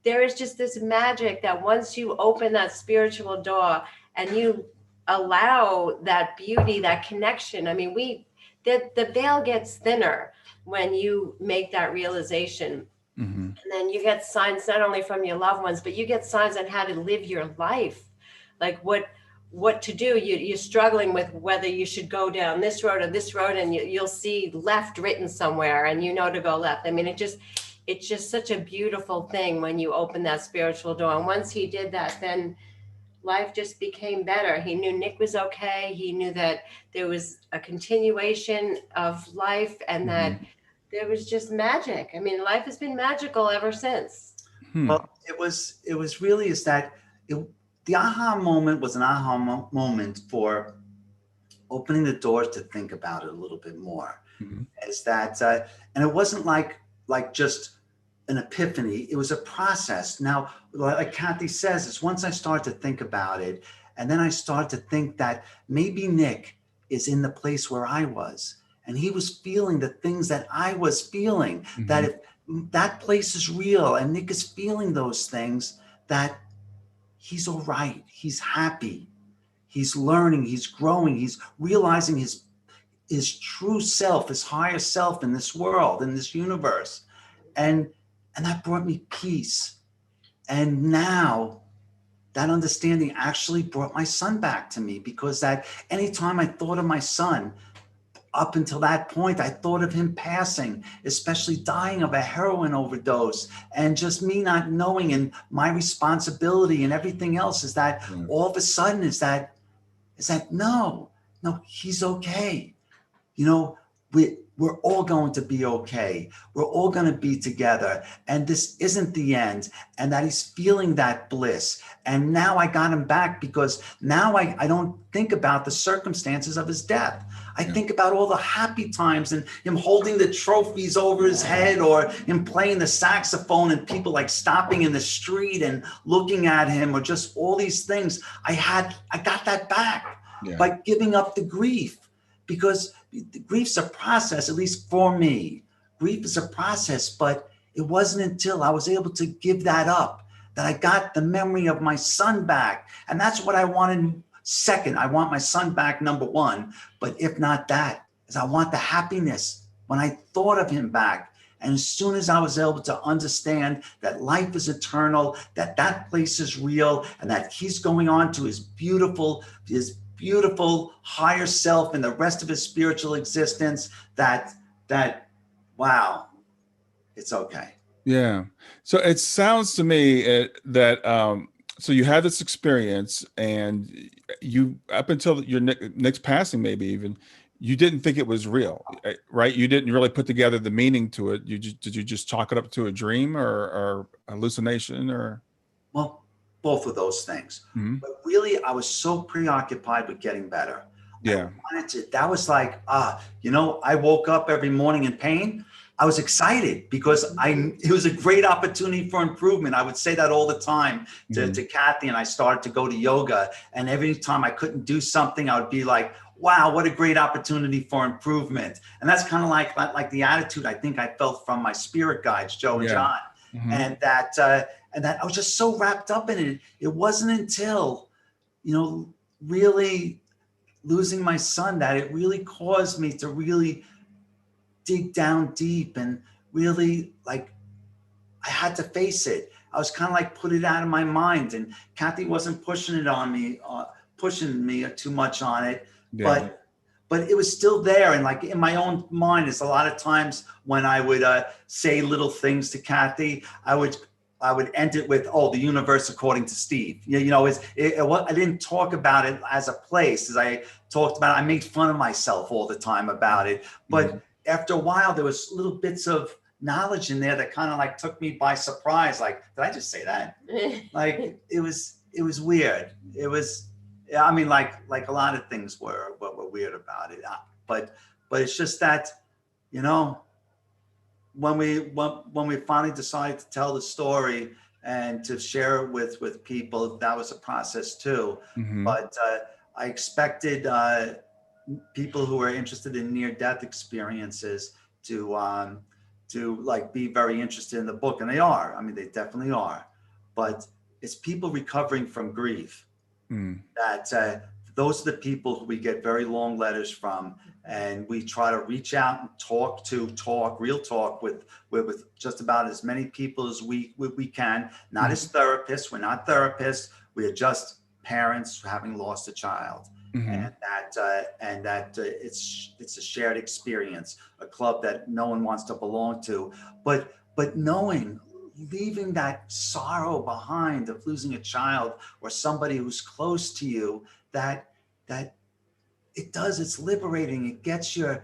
There is just this magic that once you open that spiritual door and you allow that beauty, that connection. I mean, the veil gets thinner when you make that realization. And then you get signs not only from your loved ones, but you get signs on how to live your life, like what to do. You're struggling with whether you should go down this road or this road, and you'll see left written somewhere, and to go left. I mean, it's just such a beautiful thing when you open that spiritual door. And once he did that, then life just became better. He knew Nick was okay. He knew that there was a continuation of life, and that there was just magic. I mean, life has been magical ever since. Well, it was really the aha moment was an aha moment for opening the doors to think about it a little bit more. Is that, and it wasn't like just an epiphany. It was a process. Now, like Kathie says, it's once I start to think about it, and then I start to think that maybe Nick is in the place where I was, and he was feeling the things that I was feeling, that if that place is real and Nick is feeling those things, that he's all right. He's happy. He's learning. He's growing. He's realizing his true self, his higher self in this world, in this universe. And And that brought me peace. And now that understanding actually brought my son back to me, because that anytime I thought of my son, up until that point, I thought of him passing, especially dying of a heroin overdose, and just me not knowing, and my responsibility and everything else is that all of a sudden is that no, he's okay. You know, we're all going to be okay. We're all going to be together. And this isn't the end. And that he's feeling that bliss. And now I got him back, because now I don't think about the circumstances of his death. I think about all the happy times and him holding the trophies over his head, or him playing the saxophone and people like stopping in the street and looking at him, or just all these things. I got that back by giving up the grief. Because grief's a process, at least for me. Grief is a process, but it wasn't until I was able to give that up that I got the memory of my son back. And that's what I wanted second. I want my son back, number one. But if not that, is I want the happiness when I thought of him back. And as soon as I was able to understand that life is eternal, that place is real, and that he's going on to his beautiful higher self and the rest of his spiritual existence, that wow, it's okay. Yeah. So it sounds to me that so you had this experience, and you, up until your next passing, maybe even, you didn't think it was real, right? You didn't really put together the meaning to it. Did you just chalk it up to a dream or hallucination, or? Well, both of those things. But really, I was so preoccupied with getting better. Yeah. That was like, I woke up every morning in pain. I was excited because it was a great opportunity for improvement. I would say that all the time to Kathie, and I started to go to yoga. And every time I couldn't do something, I would be like, wow, what a great opportunity for improvement. And that's kind of like the attitude I think I felt from my spirit guides, Joe and John. And that I was just so wrapped up in it. It wasn't until, really losing my son that it really caused me to really dig down deep, and really, like, I had to face it. I was kind of like put it out of my mind, and Kathie wasn't pushing me too much on it, but it was still there. And like in my own mind, it's a lot of times when I would say little things to Kathie, I would end it with, the universe according to Steve. I didn't talk about it as a place. As I talked about it, I made fun of myself all the time about it. But after a while, there was little bits of knowledge in there that kind of like took me by surprise. Like, did I just say that? Like, it was weird. It was, like a lot of things were weird about it. But it's just that, when we finally decided to tell the story and to share it with people, that was a process too. But I expected people who are interested in near-death experiences to like be very interested in the book, and they are. They definitely are. But it's people recovering from grief that those are the people who we get very long letters from, and we try to reach out and talk real talk with just about as many people as we can. Not as therapists. We're not therapists. We are just parents having lost a child. And that it's a shared experience, a club that no one wants to belong to, but leaving that sorrow behind of losing a child or somebody who's close to you, that it's liberating. It gets your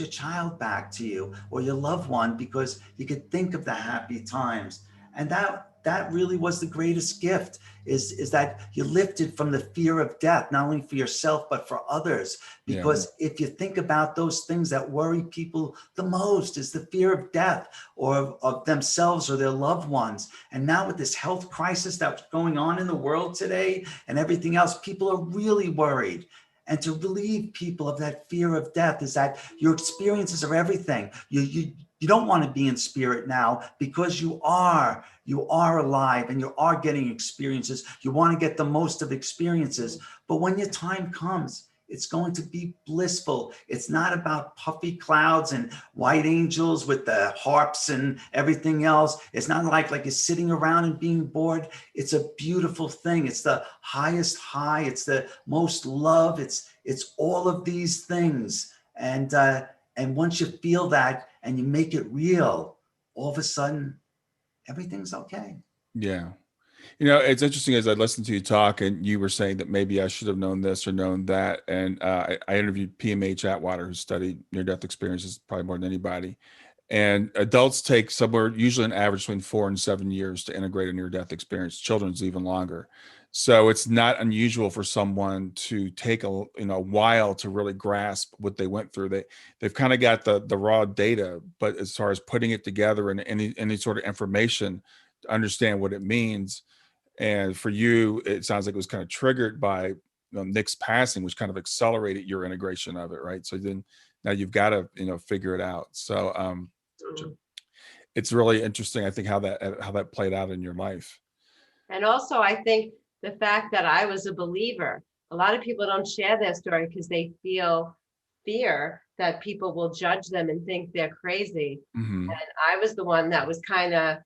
child back to you, or your loved one, because you could think of the happy times. And that really was the greatest gift, is that you lifted from the fear of death, not only for yourself, but for others. Because if you think about those things that worry people the most, is the fear of death, or of themselves or their loved ones. And now with this health crisis that's going on in the world today and everything else, people are really worried. And to relieve people of that fear of death is that your experiences are everything. You don't want to be in spirit now, because you are alive and you are getting experiences. You want to get the most of experiences. But when your time comes, It's going to be blissful. It's not about puffy clouds and white angels with the harps and everything else. It's not like you're sitting around and being bored. It's a beautiful thing. It's the highest high. It's the most love. It's all of these things. And once you feel that and you make it real, all of a sudden, everything's okay. Yeah. You know, it's interesting as I listened to you talk, and you were saying that maybe I should have known this or known that. And I interviewed PMH Atwater, who studied near-death experiences probably more than anybody. And adults take somewhere, usually an average between 4 and 7 years to integrate a near-death experience. Children's even longer. So it's not unusual for someone to take a while to really grasp what they went through. They've kind of got the raw data, but as far as putting it together and any sort of information to understand what it means. And for you, it sounds like it was kind of triggered by Nick's passing, which kind of accelerated your integration of it, right? So then now you've got to figure it out. So it's really interesting, I think, how that played out in your life. And also, I think the fact that I was a believer. A lot of people don't share their story because they feel fear that people will judge them and think they're crazy. Mm-hmm. And I was the one that was kind of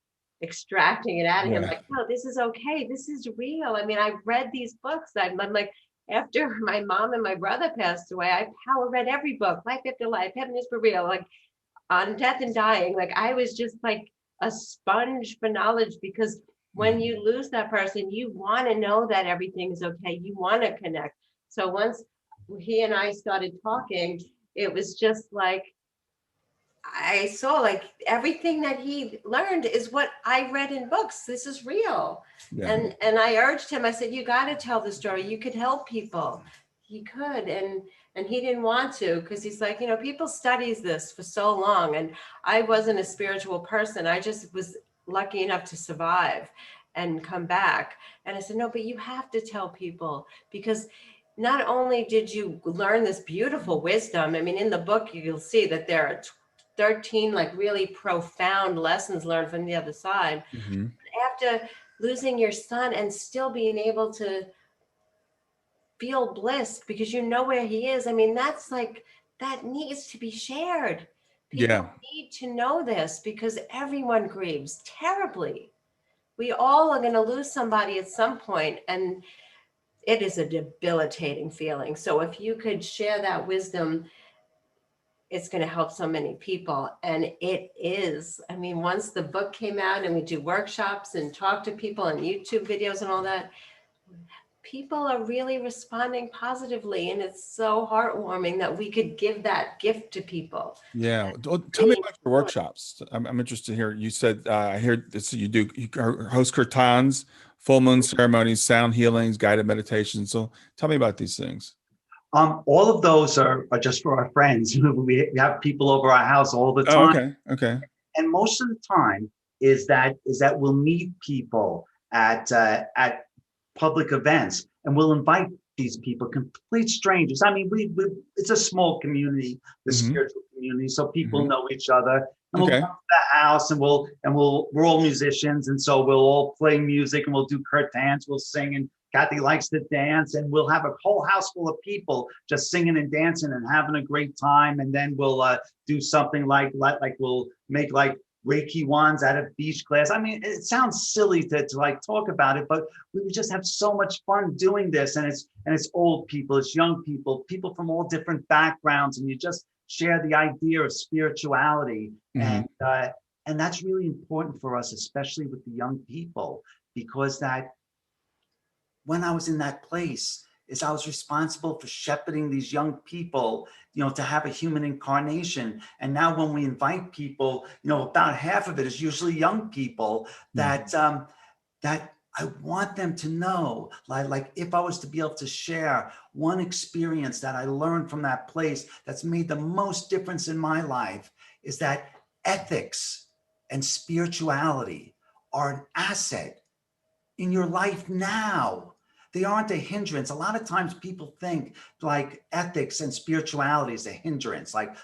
extracting it out of him, Yeah. like, no, this is okay. This is real. I mean, I read these books. I'm like, after my mom and my brother passed away, I power read every book, Life After Life, Heaven is for Real, like On Death and Dying. Like I was just like a sponge for knowledge, because when you lose that person, you want to know that everything is okay. You want to connect. So once he and I started talking, it was just like, I saw like everything that he learned is what I read in books. This is real. Yeah. And I urged him, I said, you got to tell the story. You could help people. He could. And he didn't want to, because he's like, people studies this for so long. And I wasn't a spiritual person. I just was lucky enough to survive and come back. And I said, no, but you have to tell people, because not only did you learn this beautiful wisdom, I mean, in the book, you'll see that there are 13 like really profound lessons learned from the other side. Mm-hmm. After losing your son and still being able to feel bliss because you know where he is. I mean, that's like, that needs to be shared. People need to know this, because everyone grieves terribly. We all are going to lose somebody at some point, and it is a debilitating feeling. So if you could share that wisdom, it's going to help so many people. And it is. I mean, once the book came out and we do workshops and talk to people and YouTube videos and all that, people are really responding positively. And it's so heartwarming that we could give that gift to people. Yeah. Tell me about your workshops. I'm interested here. You said, I hear this, you host kirtans, full moon ceremonies, sound healings, guided meditations. So tell me about these things. All of those are just for our friends. We have people over our house all the time. Oh, okay. And most of the time is that we'll meet people at public events, and we'll invite these people, complete strangers. I mean, we it's a small community, the spiritual community, so people know each other. And we'll come to the house, and we're all musicians, and so we'll all play music, and we'll do kirtans, we'll sing, and Kathie likes to dance, and we'll have a whole house full of people just singing and dancing and having a great time. And then we'll do something like we'll make like Reiki wands out of beach glass. I mean, it sounds silly to like talk about it, but we just have so much fun doing this. And it's old people, it's young people, people from all different backgrounds, and you just share the idea of spirituality. And that's really important for us, especially with the young people, because that when I was in that place, is I was responsible for shepherding these young people, to have a human incarnation. And now when we invite people, about half of it is usually young people that I want them to know, like if I was to be able to share one experience that I learned from that place that's made the most difference in my life, is that ethics and spirituality are an asset in your life now. They aren't a hindrance. A lot of times people think like ethics and spirituality is a hindrance. Like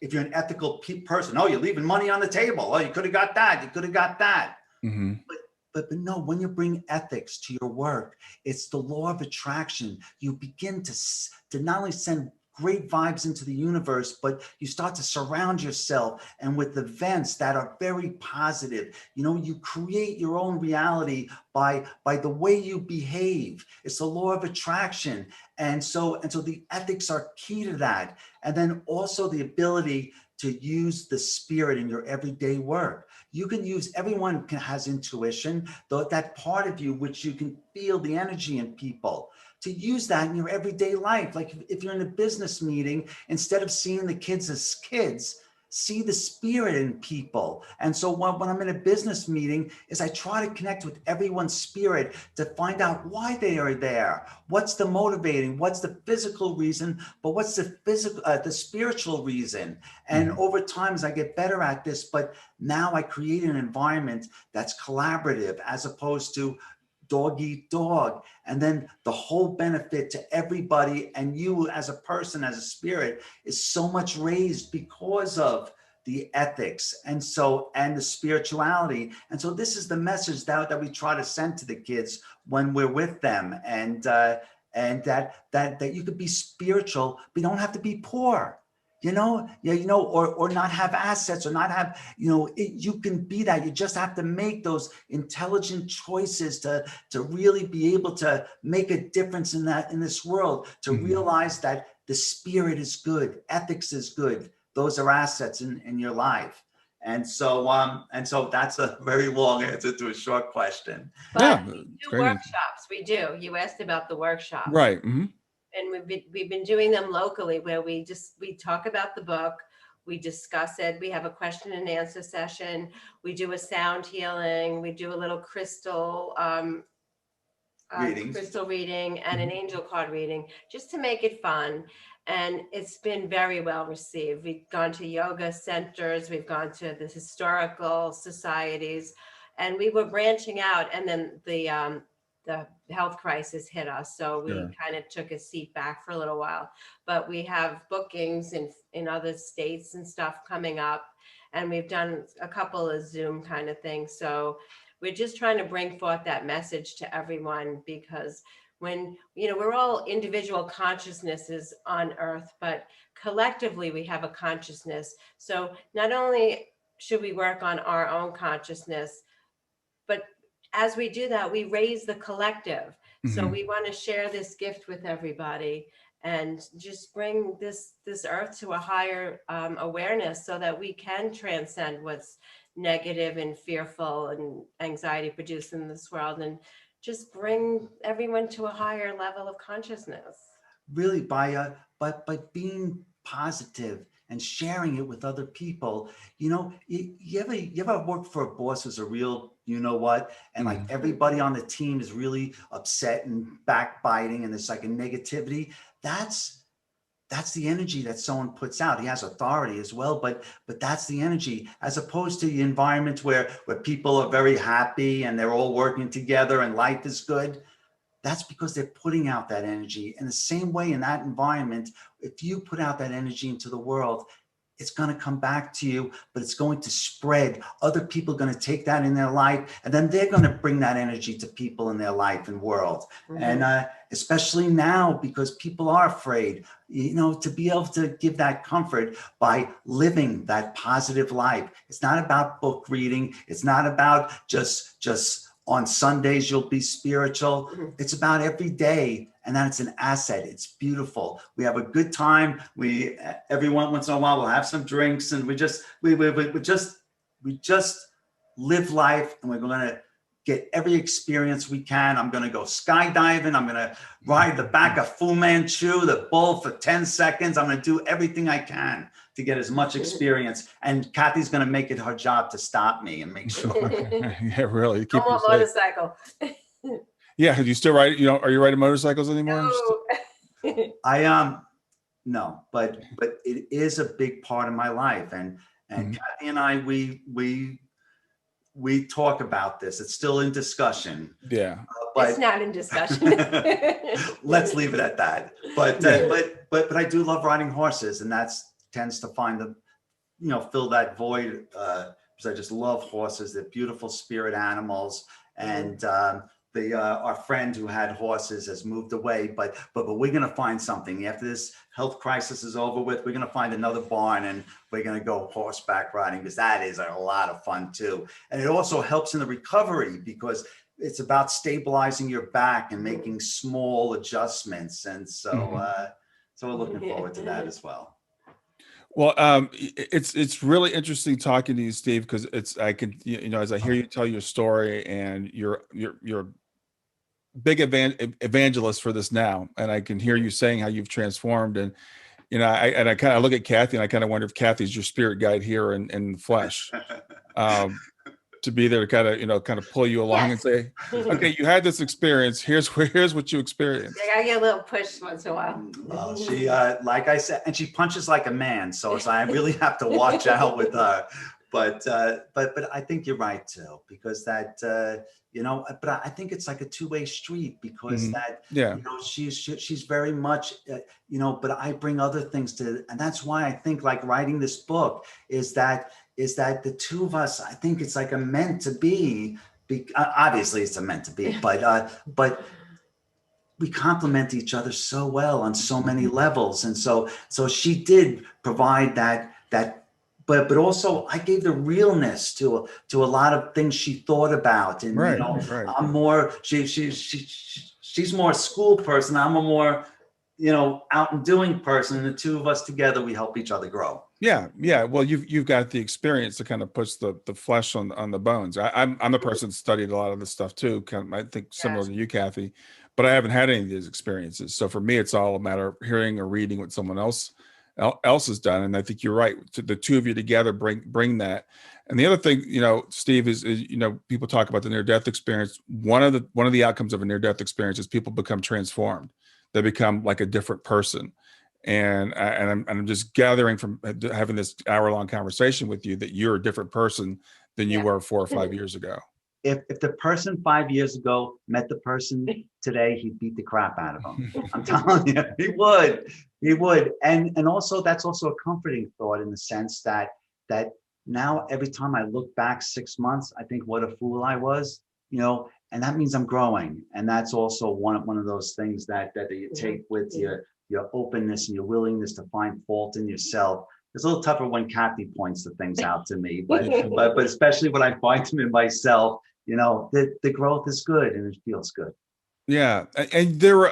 if you're an ethical person, oh, you're leaving money on the table. Oh, you could have got that. You could have got that. But but no, when you bring ethics to your work, it's the law of attraction. You begin to not only send great vibes into the universe, but you start to surround yourself and with events that are very positive. You create your own reality by the way you behave. It's the law of attraction. And so the ethics are key to that. And then also the ability to use the spirit in your everyday work. You can use, everyone has intuition, though that part of you, which you can feel the energy in people, to use that in your everyday life. Like if you're in a business meeting, instead of seeing the kids as kids, see the spirit in people. And so when I'm in a business meeting, is I try to connect with everyone's spirit to find out why they are there. What's the motivating? What's the physical reason? But what's the spiritual reason? And over time, as I get better at this, but now I create an environment that's collaborative as opposed to dog eat dog. And then the whole benefit to everybody and you as a person, as a spirit, is so much raised because of the ethics and the spirituality. And so this is the message that we try to send to the kids when we're with them, and that you could be spiritual, but you don't have to be poor. Or not have assets, or not have, you can be that. You just have to make those intelligent choices to really be able to make a difference in this world, to realize that the spirit is good, ethics is good. Those are assets in your life. And so that's a very long answer to a short question. But we do workshops. We do. You asked about the workshop. Right. Mm-hmm. And we've been doing them locally, where we talk about the book, we discuss it, we have a question and answer session, we do a sound healing, we do a little crystal reading and an angel card reading, just to make it fun. And it's been very well received. We've gone to yoga centers, we've gone to the historical societies, and we were branching out, and then the health crisis hit us. So we kind of took a seat back for a little while, but we have bookings in other states and stuff coming up. And we've done a couple of Zoom kind of things. So we're just trying to bring forth that message to everyone, because when, we're all individual consciousnesses on earth, but collectively we have a consciousness. So not only should we work on our own consciousness, but as we do that, we raise the collective. So we want to share this gift with everybody and just bring this earth to a higher awareness, so that we can transcend what's negative and fearful and anxiety produced in this world, and just bring everyone to a higher level of consciousness. Really, by being positive and sharing it with other people. You ever work for a boss who's a real, and like everybody on the team is really upset and backbiting, and there's like a negativity. That's the energy that someone puts out. He has authority as well, but that's the energy, as opposed to the environment where people are very happy and they're all working together and life is good. That's because they're putting out that energy. In the same way, in that environment, if you put out that energy into the world, it's going to come back to you, but it's going to spread. Other people are going to take that in their life, and then they're going to bring that energy to people in their life and world. And especially now, because people are afraid, to be able to give that comfort by living that positive life. It's not about book reading. It's not about just on Sundays you'll be spiritual. It's about every day, and then it's an asset. It's beautiful. We have a good time. We every once in a while we'll have some drinks, and we just live life, and we're going to get every experience we can. I'm going to go skydiving. I'm going to ride the back of Fu Manchu, the bull, for 10 seconds. I'm going to do everything I can to get as much experience. And Kathie's going to make it her job to stop me and make sure. Yeah, really. Keep no more motorcycle. Yeah. Do you still ride? Are you riding motorcycles anymore? No. I no, but it is a big part of my life. And Kathie and I, we talk about this. It's still in discussion. Yeah. But it's not in discussion. Let's leave it at that. But I do love riding horses, and that's tends to find fill that void, because I just love horses. They're beautiful spirit animals, and our friend who had horses has moved away, but we're going to find something after this health crisis is over with. We're going to find another barn, and we're going to go horseback riding, because that is a lot of fun too. And it also helps in the recovery, because it's about stabilizing your back and making small adjustments. And so, so we're looking forward to that as well. Well, it's really interesting talking to you, Steve, because I can, as I hear you tell your story, and you're big evangelist for this now, and I can hear you saying how you've transformed, and I kind of look at Kathie, and I kind of wonder if Kathie's your spirit guide here in flesh, to be there to kind of pull you along and say, okay, you had this experience. Here's what you experienced. I get a little push once in a while. Well, she, like I said, and she punches like a man, so I really have to watch out with her. But I think you're right too, because that but I think it's like a two-way street, because she's very much but I bring other things to, and that's why I think like writing this book is that the two of us, I think it's like a meant to be. Obviously it's a meant to be, but we complement each other so well on so many levels, and so she did provide that. But also I gave the realness to a lot of things she thought about, and right. I'm more she's more a school person. I'm a more out and doing person, and the two of us together, we help each other grow. Yeah. Well, you've got the experience that kind of puts the flesh on the bones. I'm the person that studied a lot of this stuff too. I think similar to you, Kathie, but I haven't had any of these experiences. So for me, it's all a matter of hearing or reading what someone else has done. And I think you're right. The two of you together bring that. And the other thing, Steve, is people talk about the near-death experience. One of the outcomes of a near-death experience is people become transformed. They become like a different person. And I'm just gathering from having this hour-long conversation with you that you're a different person than you were 4 or 5 years ago. If the person 5 years ago met the person today, he'd beat the crap out of him. I'm telling you, he would. And also, that's also a comforting thought, in the sense that now every time I look back 6 months, I think what a fool I was, and that means I'm growing. And that's also one of those things that you take with your openness and your willingness to find fault in yourself. It's a little tougher when Kathie points the things out to me, but especially when I find them in myself, the growth is good and it feels good. Yeah. And there were,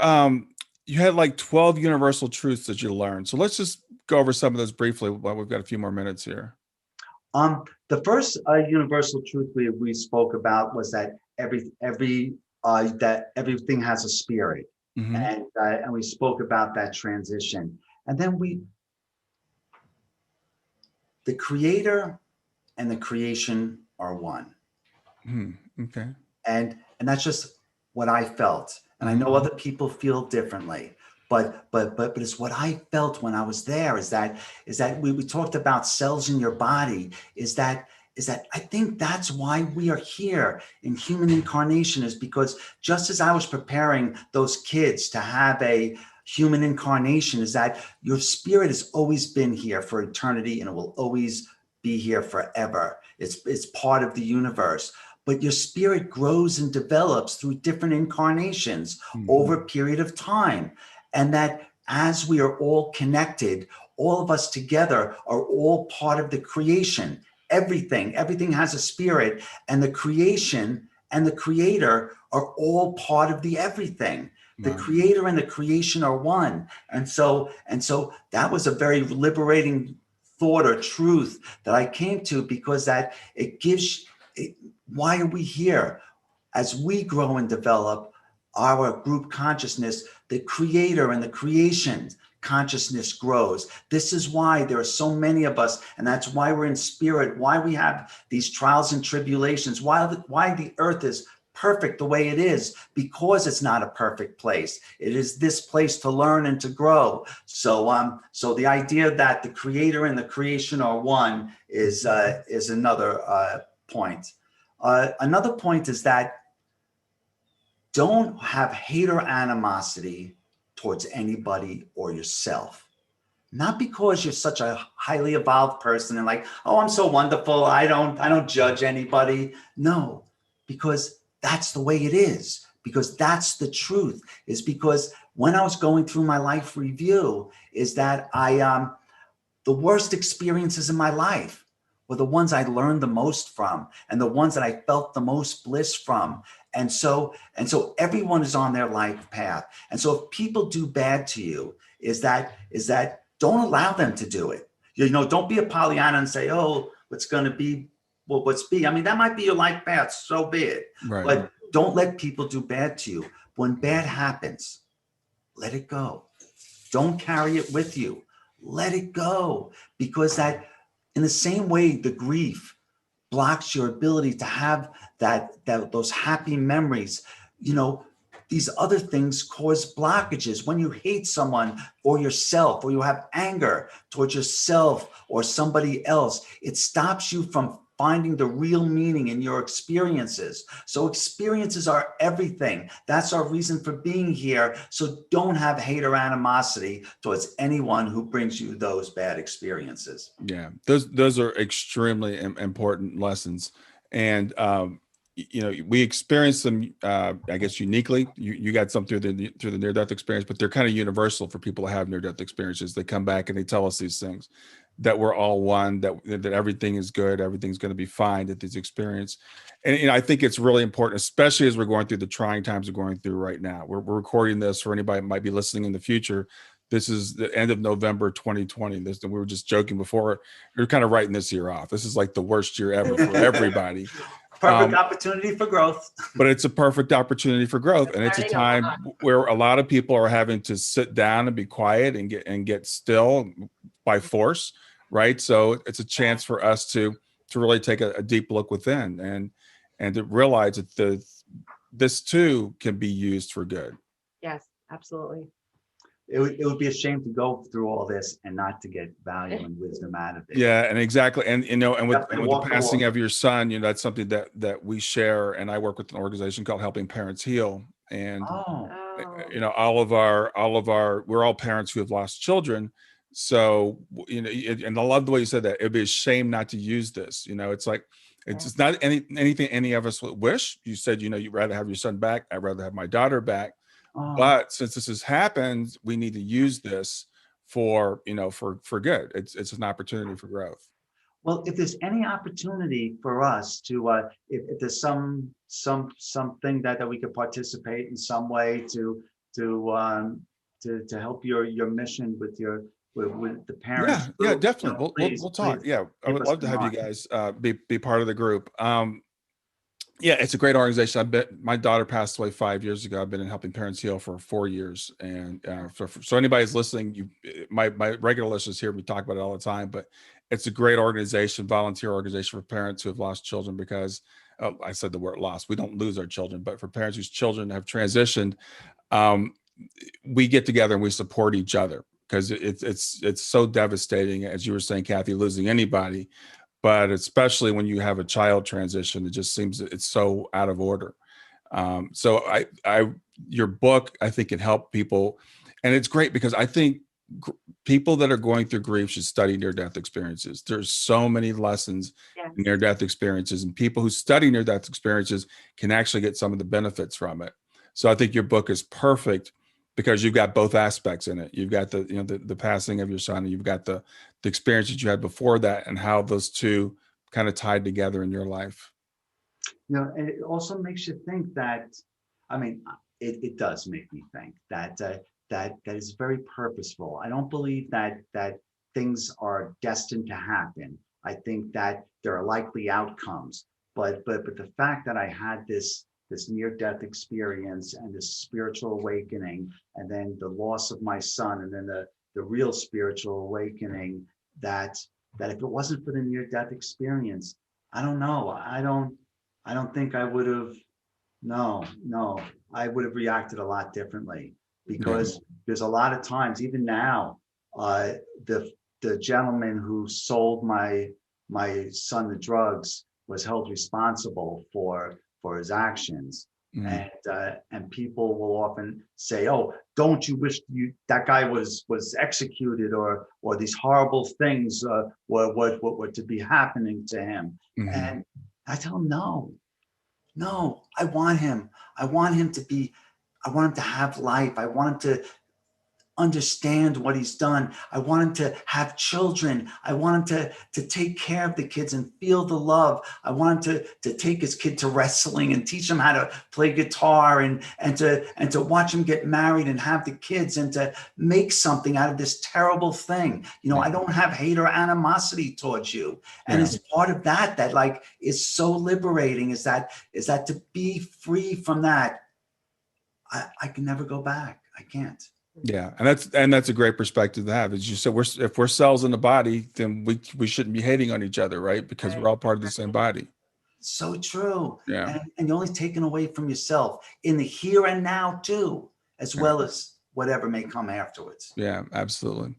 you had like 12 universal truths that you learned. So let's just go over some of those briefly while we've got a few more minutes here. The first universal truth we spoke about was that that everything has a spirit. And we spoke about that transition. And then the creator and the creation are one. Okay. And that's just what I felt. And I know other people feel differently, but it's what I felt when I was there, is that we talked about cells in your body, is that I think that's why we are here in human incarnation, is because just as I was preparing those kids to have a human incarnation, is that your spirit has always been here for eternity, and it will always be here forever. It's part of the universe. But your spirit grows and develops through different incarnations over a period of time. And that as we are all connected, all of us together are all part of the creation. Everything has a spirit, and the creation and the creator are all part of the everything. The creator and the creation are one. And so that was a very liberating thought or truth that I came to, because that it gives why are we here? As we grow and develop our group consciousness, the creator and the creation consciousness grows. This is why there are so many of us, and that's why we're in spirit, why we have these trials and tribulations, why the earth is perfect the way it is, because it's not a perfect place. It is this place to learn and to grow. So the idea that the creator and the creation are one is another point. Another point is that don't have hate or animosity towards anybody or yourself. Not because you're such a highly evolved person and like, oh, I'm so wonderful, I don't judge anybody. No, because that's the way it is, because that's the truth. Is because when I was going through my life review, is that the worst experiences in my life were the ones I learned the most from, and the ones that I felt the most bliss from. And so everyone is on their life path. And so if people do bad to you, is that don't allow them to do it. Don't be a Pollyanna and say, oh, what's going to be, well, what's be. I mean, that might be your life path, so be it. Right. But don't let people do bad to you. When bad happens, let it go. Don't carry it with you. Let it go, because that, in the same way, the grief blocks your ability to have those happy memories. These other things cause blockages. When you hate someone or yourself, or you have anger towards yourself or somebody else, it stops you from finding the real meaning in your experiences. So experiences are everything. That's our reason for being here. So don't have hate or animosity towards anyone who brings you those bad experiences. Yeah, those are extremely important lessons. And we experience them, I guess, uniquely. You got some through the near-death experience, but they're kind of universal for people to have near-death experiences. They come back and they tell us these things, that we're all one, that everything is good, everything's going to be fine at this experience. And I think it's really important, especially as we're going through the trying times we're going through right now. We're recording this for anybody that might be listening in the future. This is the end of November 2020. We were just joking before. We're kind of writing this year off. This is like the worst year ever for everybody. Perfect opportunity for growth. But it's a perfect opportunity for growth. And it's a time where a lot of people are having to sit down and be quiet and get still by force, right? So it's a chance for us to really take a deep look within and to realize that this too can be used for good. Yes, absolutely. It would be a shame to go through all this and not to get value and wisdom out of it. Yeah, and exactly. And with the passing of your son, that's something that we share. And I work with an organization called Helping Parents Heal. And all of our we're all parents who have lost children. So and I love the way you said that. It'd be a shame not to use this. It's like, it's not anything any of us would wish. You said, you'd rather have your son back. I'd rather have my daughter back. But since this has happened, we need to use this for good. It's an opportunity for growth. Well, if there's any opportunity for us to, if there's something that we could participate in some way to help your mission with the parents. Yeah, definitely. We'll talk. Please, yeah, I would love to have you guys be part of the group. Yeah, it's a great organization. My daughter passed away 5 years ago. I've been in Helping Parents Heal for 4 years. And so anybody's listening, my regular listeners hear me talk about it all the time, but it's a great organization, volunteer organization for parents who have lost children, because I said the word lost. We don't lose our children, but for parents whose children have transitioned, we get together and we support each other, because it's so devastating, as you were saying, Kathie, losing anybody. But especially when you have a child transition, it just seems that it's so out of order. So your book, I think, can help people. And it's great because I think people that are going through grief should study near-death experiences. There's so many lessons in near-death experiences, and people who study near-death experiences can actually get some of the benefits from it. So I think your book is perfect, because you've got both aspects in it. You've got the passing of your son, and you've got the experience that you had before that, and how those two kind of tied together in your life. And it also makes you think that, I mean, it does make me think that that is very purposeful. I don't believe that things are destined to happen. I think that there are likely outcomes, but the fact that I had this near-death experience and this spiritual awakening, and then the loss of my son, and then the real spiritual awakening, that if it wasn't for the near-death experience, I don't know. I don't think I would have. No, I would have reacted a lot differently, because there's a lot of times, even now, the gentleman who sold my son the drugs was held responsible for his actions. And people will often say, oh, don't you wish that guy was executed, or these horrible things were to be happening to him. And I tell them, no, No, I want him. I want him to have life. I want him to understand what he's done. I want him to have children. I want him to take care of the kids and feel the love. I want him to take his kid to wrestling and teach him how to play guitar and to watch him get married and have the kids and to make something out of this terrible thing. I don't have hate or animosity towards you. And it's part of that like is so liberating is that to be free from that. I can never go back. I can't. Yeah. And that's a great perspective to have. As you said, if we're cells in the body, then we shouldn't be hating on each other, right? Because we're all part of the same body. So true. Yeah. And you're only taking away from yourself in the here and now too, as well as whatever may come afterwards. Yeah, absolutely.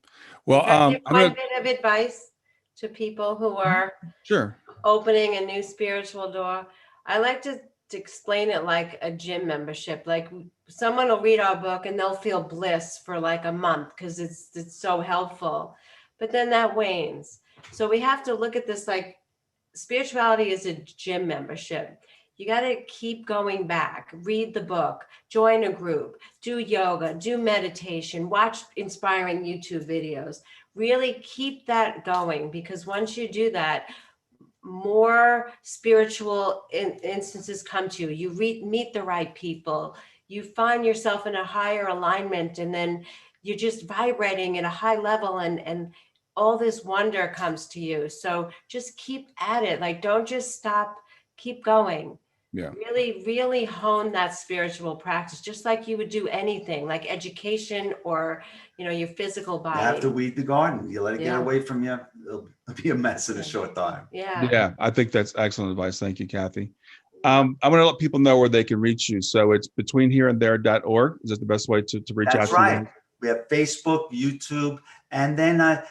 Well, Give one bit of advice to people who are opening a new spiritual door. I like to explain it like a gym membership. Like someone will read our book and they'll feel bliss for like a month because it's so helpful, but then that wanes. So we have to look at this like spirituality is a gym membership. You got to keep going back, read the book, join a group, do yoga, do meditation, watch inspiring YouTube videos. Really keep that going, because once you do that, more spiritual instances come to you. You meet the right people. You find yourself in a higher alignment, and then you're just vibrating at a high level, and all this wonder comes to you. So just keep at it. Like, don't just stop. Keep going. Yeah. Really, really hone that spiritual practice, just like you would do anything, like education or, your physical body. You have to weed the garden. You let it get away from you, it'll be a mess in a short time. Yeah. I think that's excellent advice. Thank you, Kathie. I'm going to let people know where they can reach you. So it's betweenhereandthere.org. Is that the best way to reach out to you? Right. We have Facebook, YouTube, and then our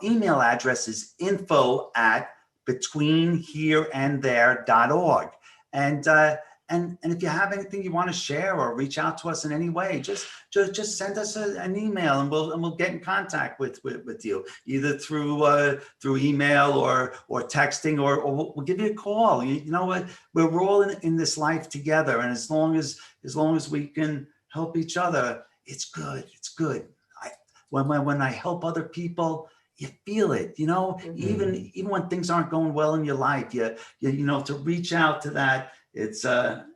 email address is info@betweenhereandthere.org. And if you have anything you want to share or reach out to us in any way, just send us an email, and we'll get in contact with you, either through email or texting, or we'll give you a call. You know what? We're all in this life together, and as long as we can help each other, it's good. It's good. When I help other people, you feel it, even when things aren't going well in your life, to reach out to that, it's a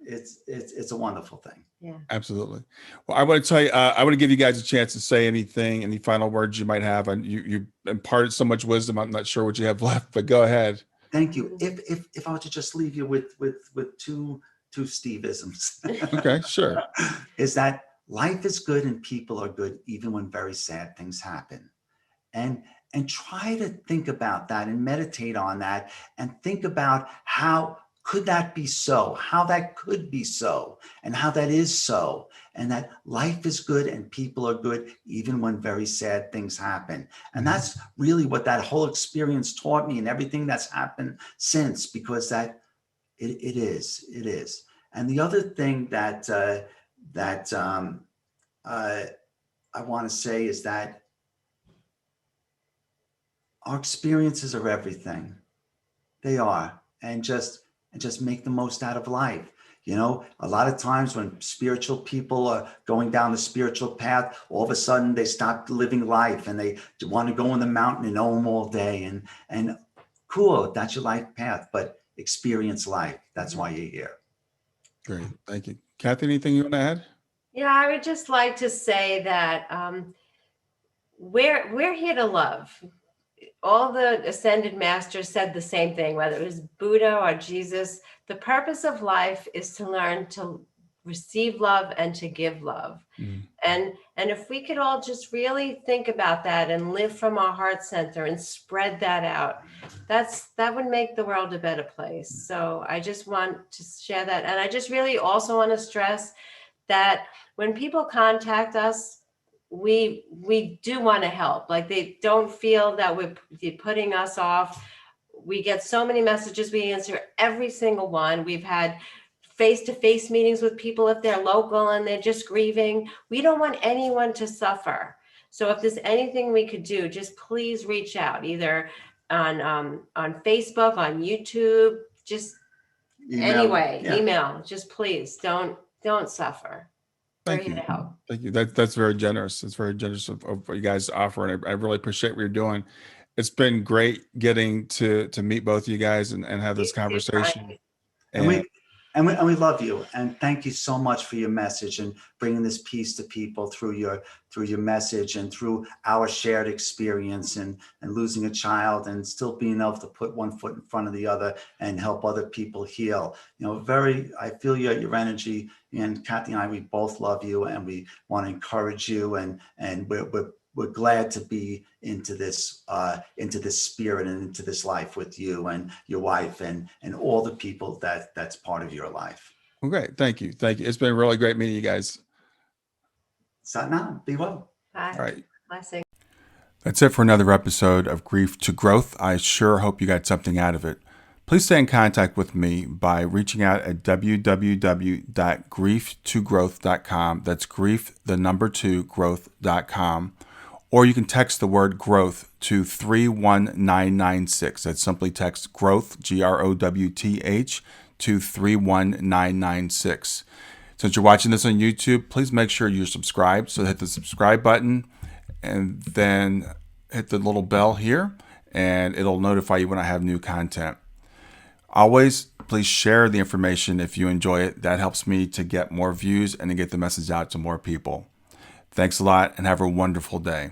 wonderful thing. Yeah, absolutely. Well, I want to tell you, I want to give you guys a chance to say anything, any final words you might have. And you imparted so much wisdom. I'm not sure what you have left, but go ahead. Thank you. If I were to just leave you with two Steve-isms. Okay, sure. Is that life is good and people are good, even when very sad things happen. And try to think about that and meditate on that and think about how could that be so, how that could be so, and how that is so, and that life is good and people are good even when very sad things happen. And that's really what that whole experience taught me, and everything that's happened since, because that it is. And the other thing that I want to say is that our experiences are everything. They are. And just make the most out of life. A lot of times when spiritual people are going down the spiritual path, all of a sudden they stop living life and they want to go on the mountain and ohm all day. And cool, that's your life path, but experience life. That's why you're here. Great. Thank you. Kathie, anything you want to add? Yeah, I would just like to say that we're here to love. All the ascended masters said the same thing, whether it was Buddha or Jesus. The purpose of life is to learn to receive love and to give love. And if we could all just really think about that and live from our heart center and spread that out, that would make the world a better place. So I just want to share that. And I just really also want to stress that when people contact us, we do want to help. Like, they don't feel that we're putting us off. We get so many messages. We answer every single one. We've had face-to-face meetings with people if they're local and they're just grieving. We don't want anyone to suffer. So if there's anything we could do, just please reach out, either on Facebook, on YouTube. Just Anyway, Yeah. email. Just please don't suffer. We're Thank here you. to help. Thank you. That's very generous. It's very generous of what you guys offer, and I really appreciate what you're doing. It's been great getting to meet both of you guys and have this You too, conversation. Brian. And And we love you, and thank you so much for your message and bringing this peace to people through your message and through our shared experience and losing a child and still being able to put one foot in front of the other and help other people heal. I feel your energy, and Kathie and I, we both love you, and we want to encourage you, and we're glad to be into this spirit and into this life with you and your wife and all the people that's part of your life. well, great. Thank you. Thank you. It's been really great meeting you guys. Satnam, be well. Bye. All right. Blessing. That's it for another episode of Grief to Growth. I sure hope you got something out of it. Please stay in contact with me by reaching out at www.grieftogrowth.com. That's grief, the number 2, growth.com. Or you can text the word growth to 31996. That's simply text growth, GROWTH, to 31996. Since you're watching this on YouTube, please make sure you're subscribed. So hit the subscribe button and then hit the little bell here, and it'll notify you when I have new content. Always, please share the information if you enjoy it. That helps me to get more views and to get the message out to more people. Thanks a lot and have a wonderful day.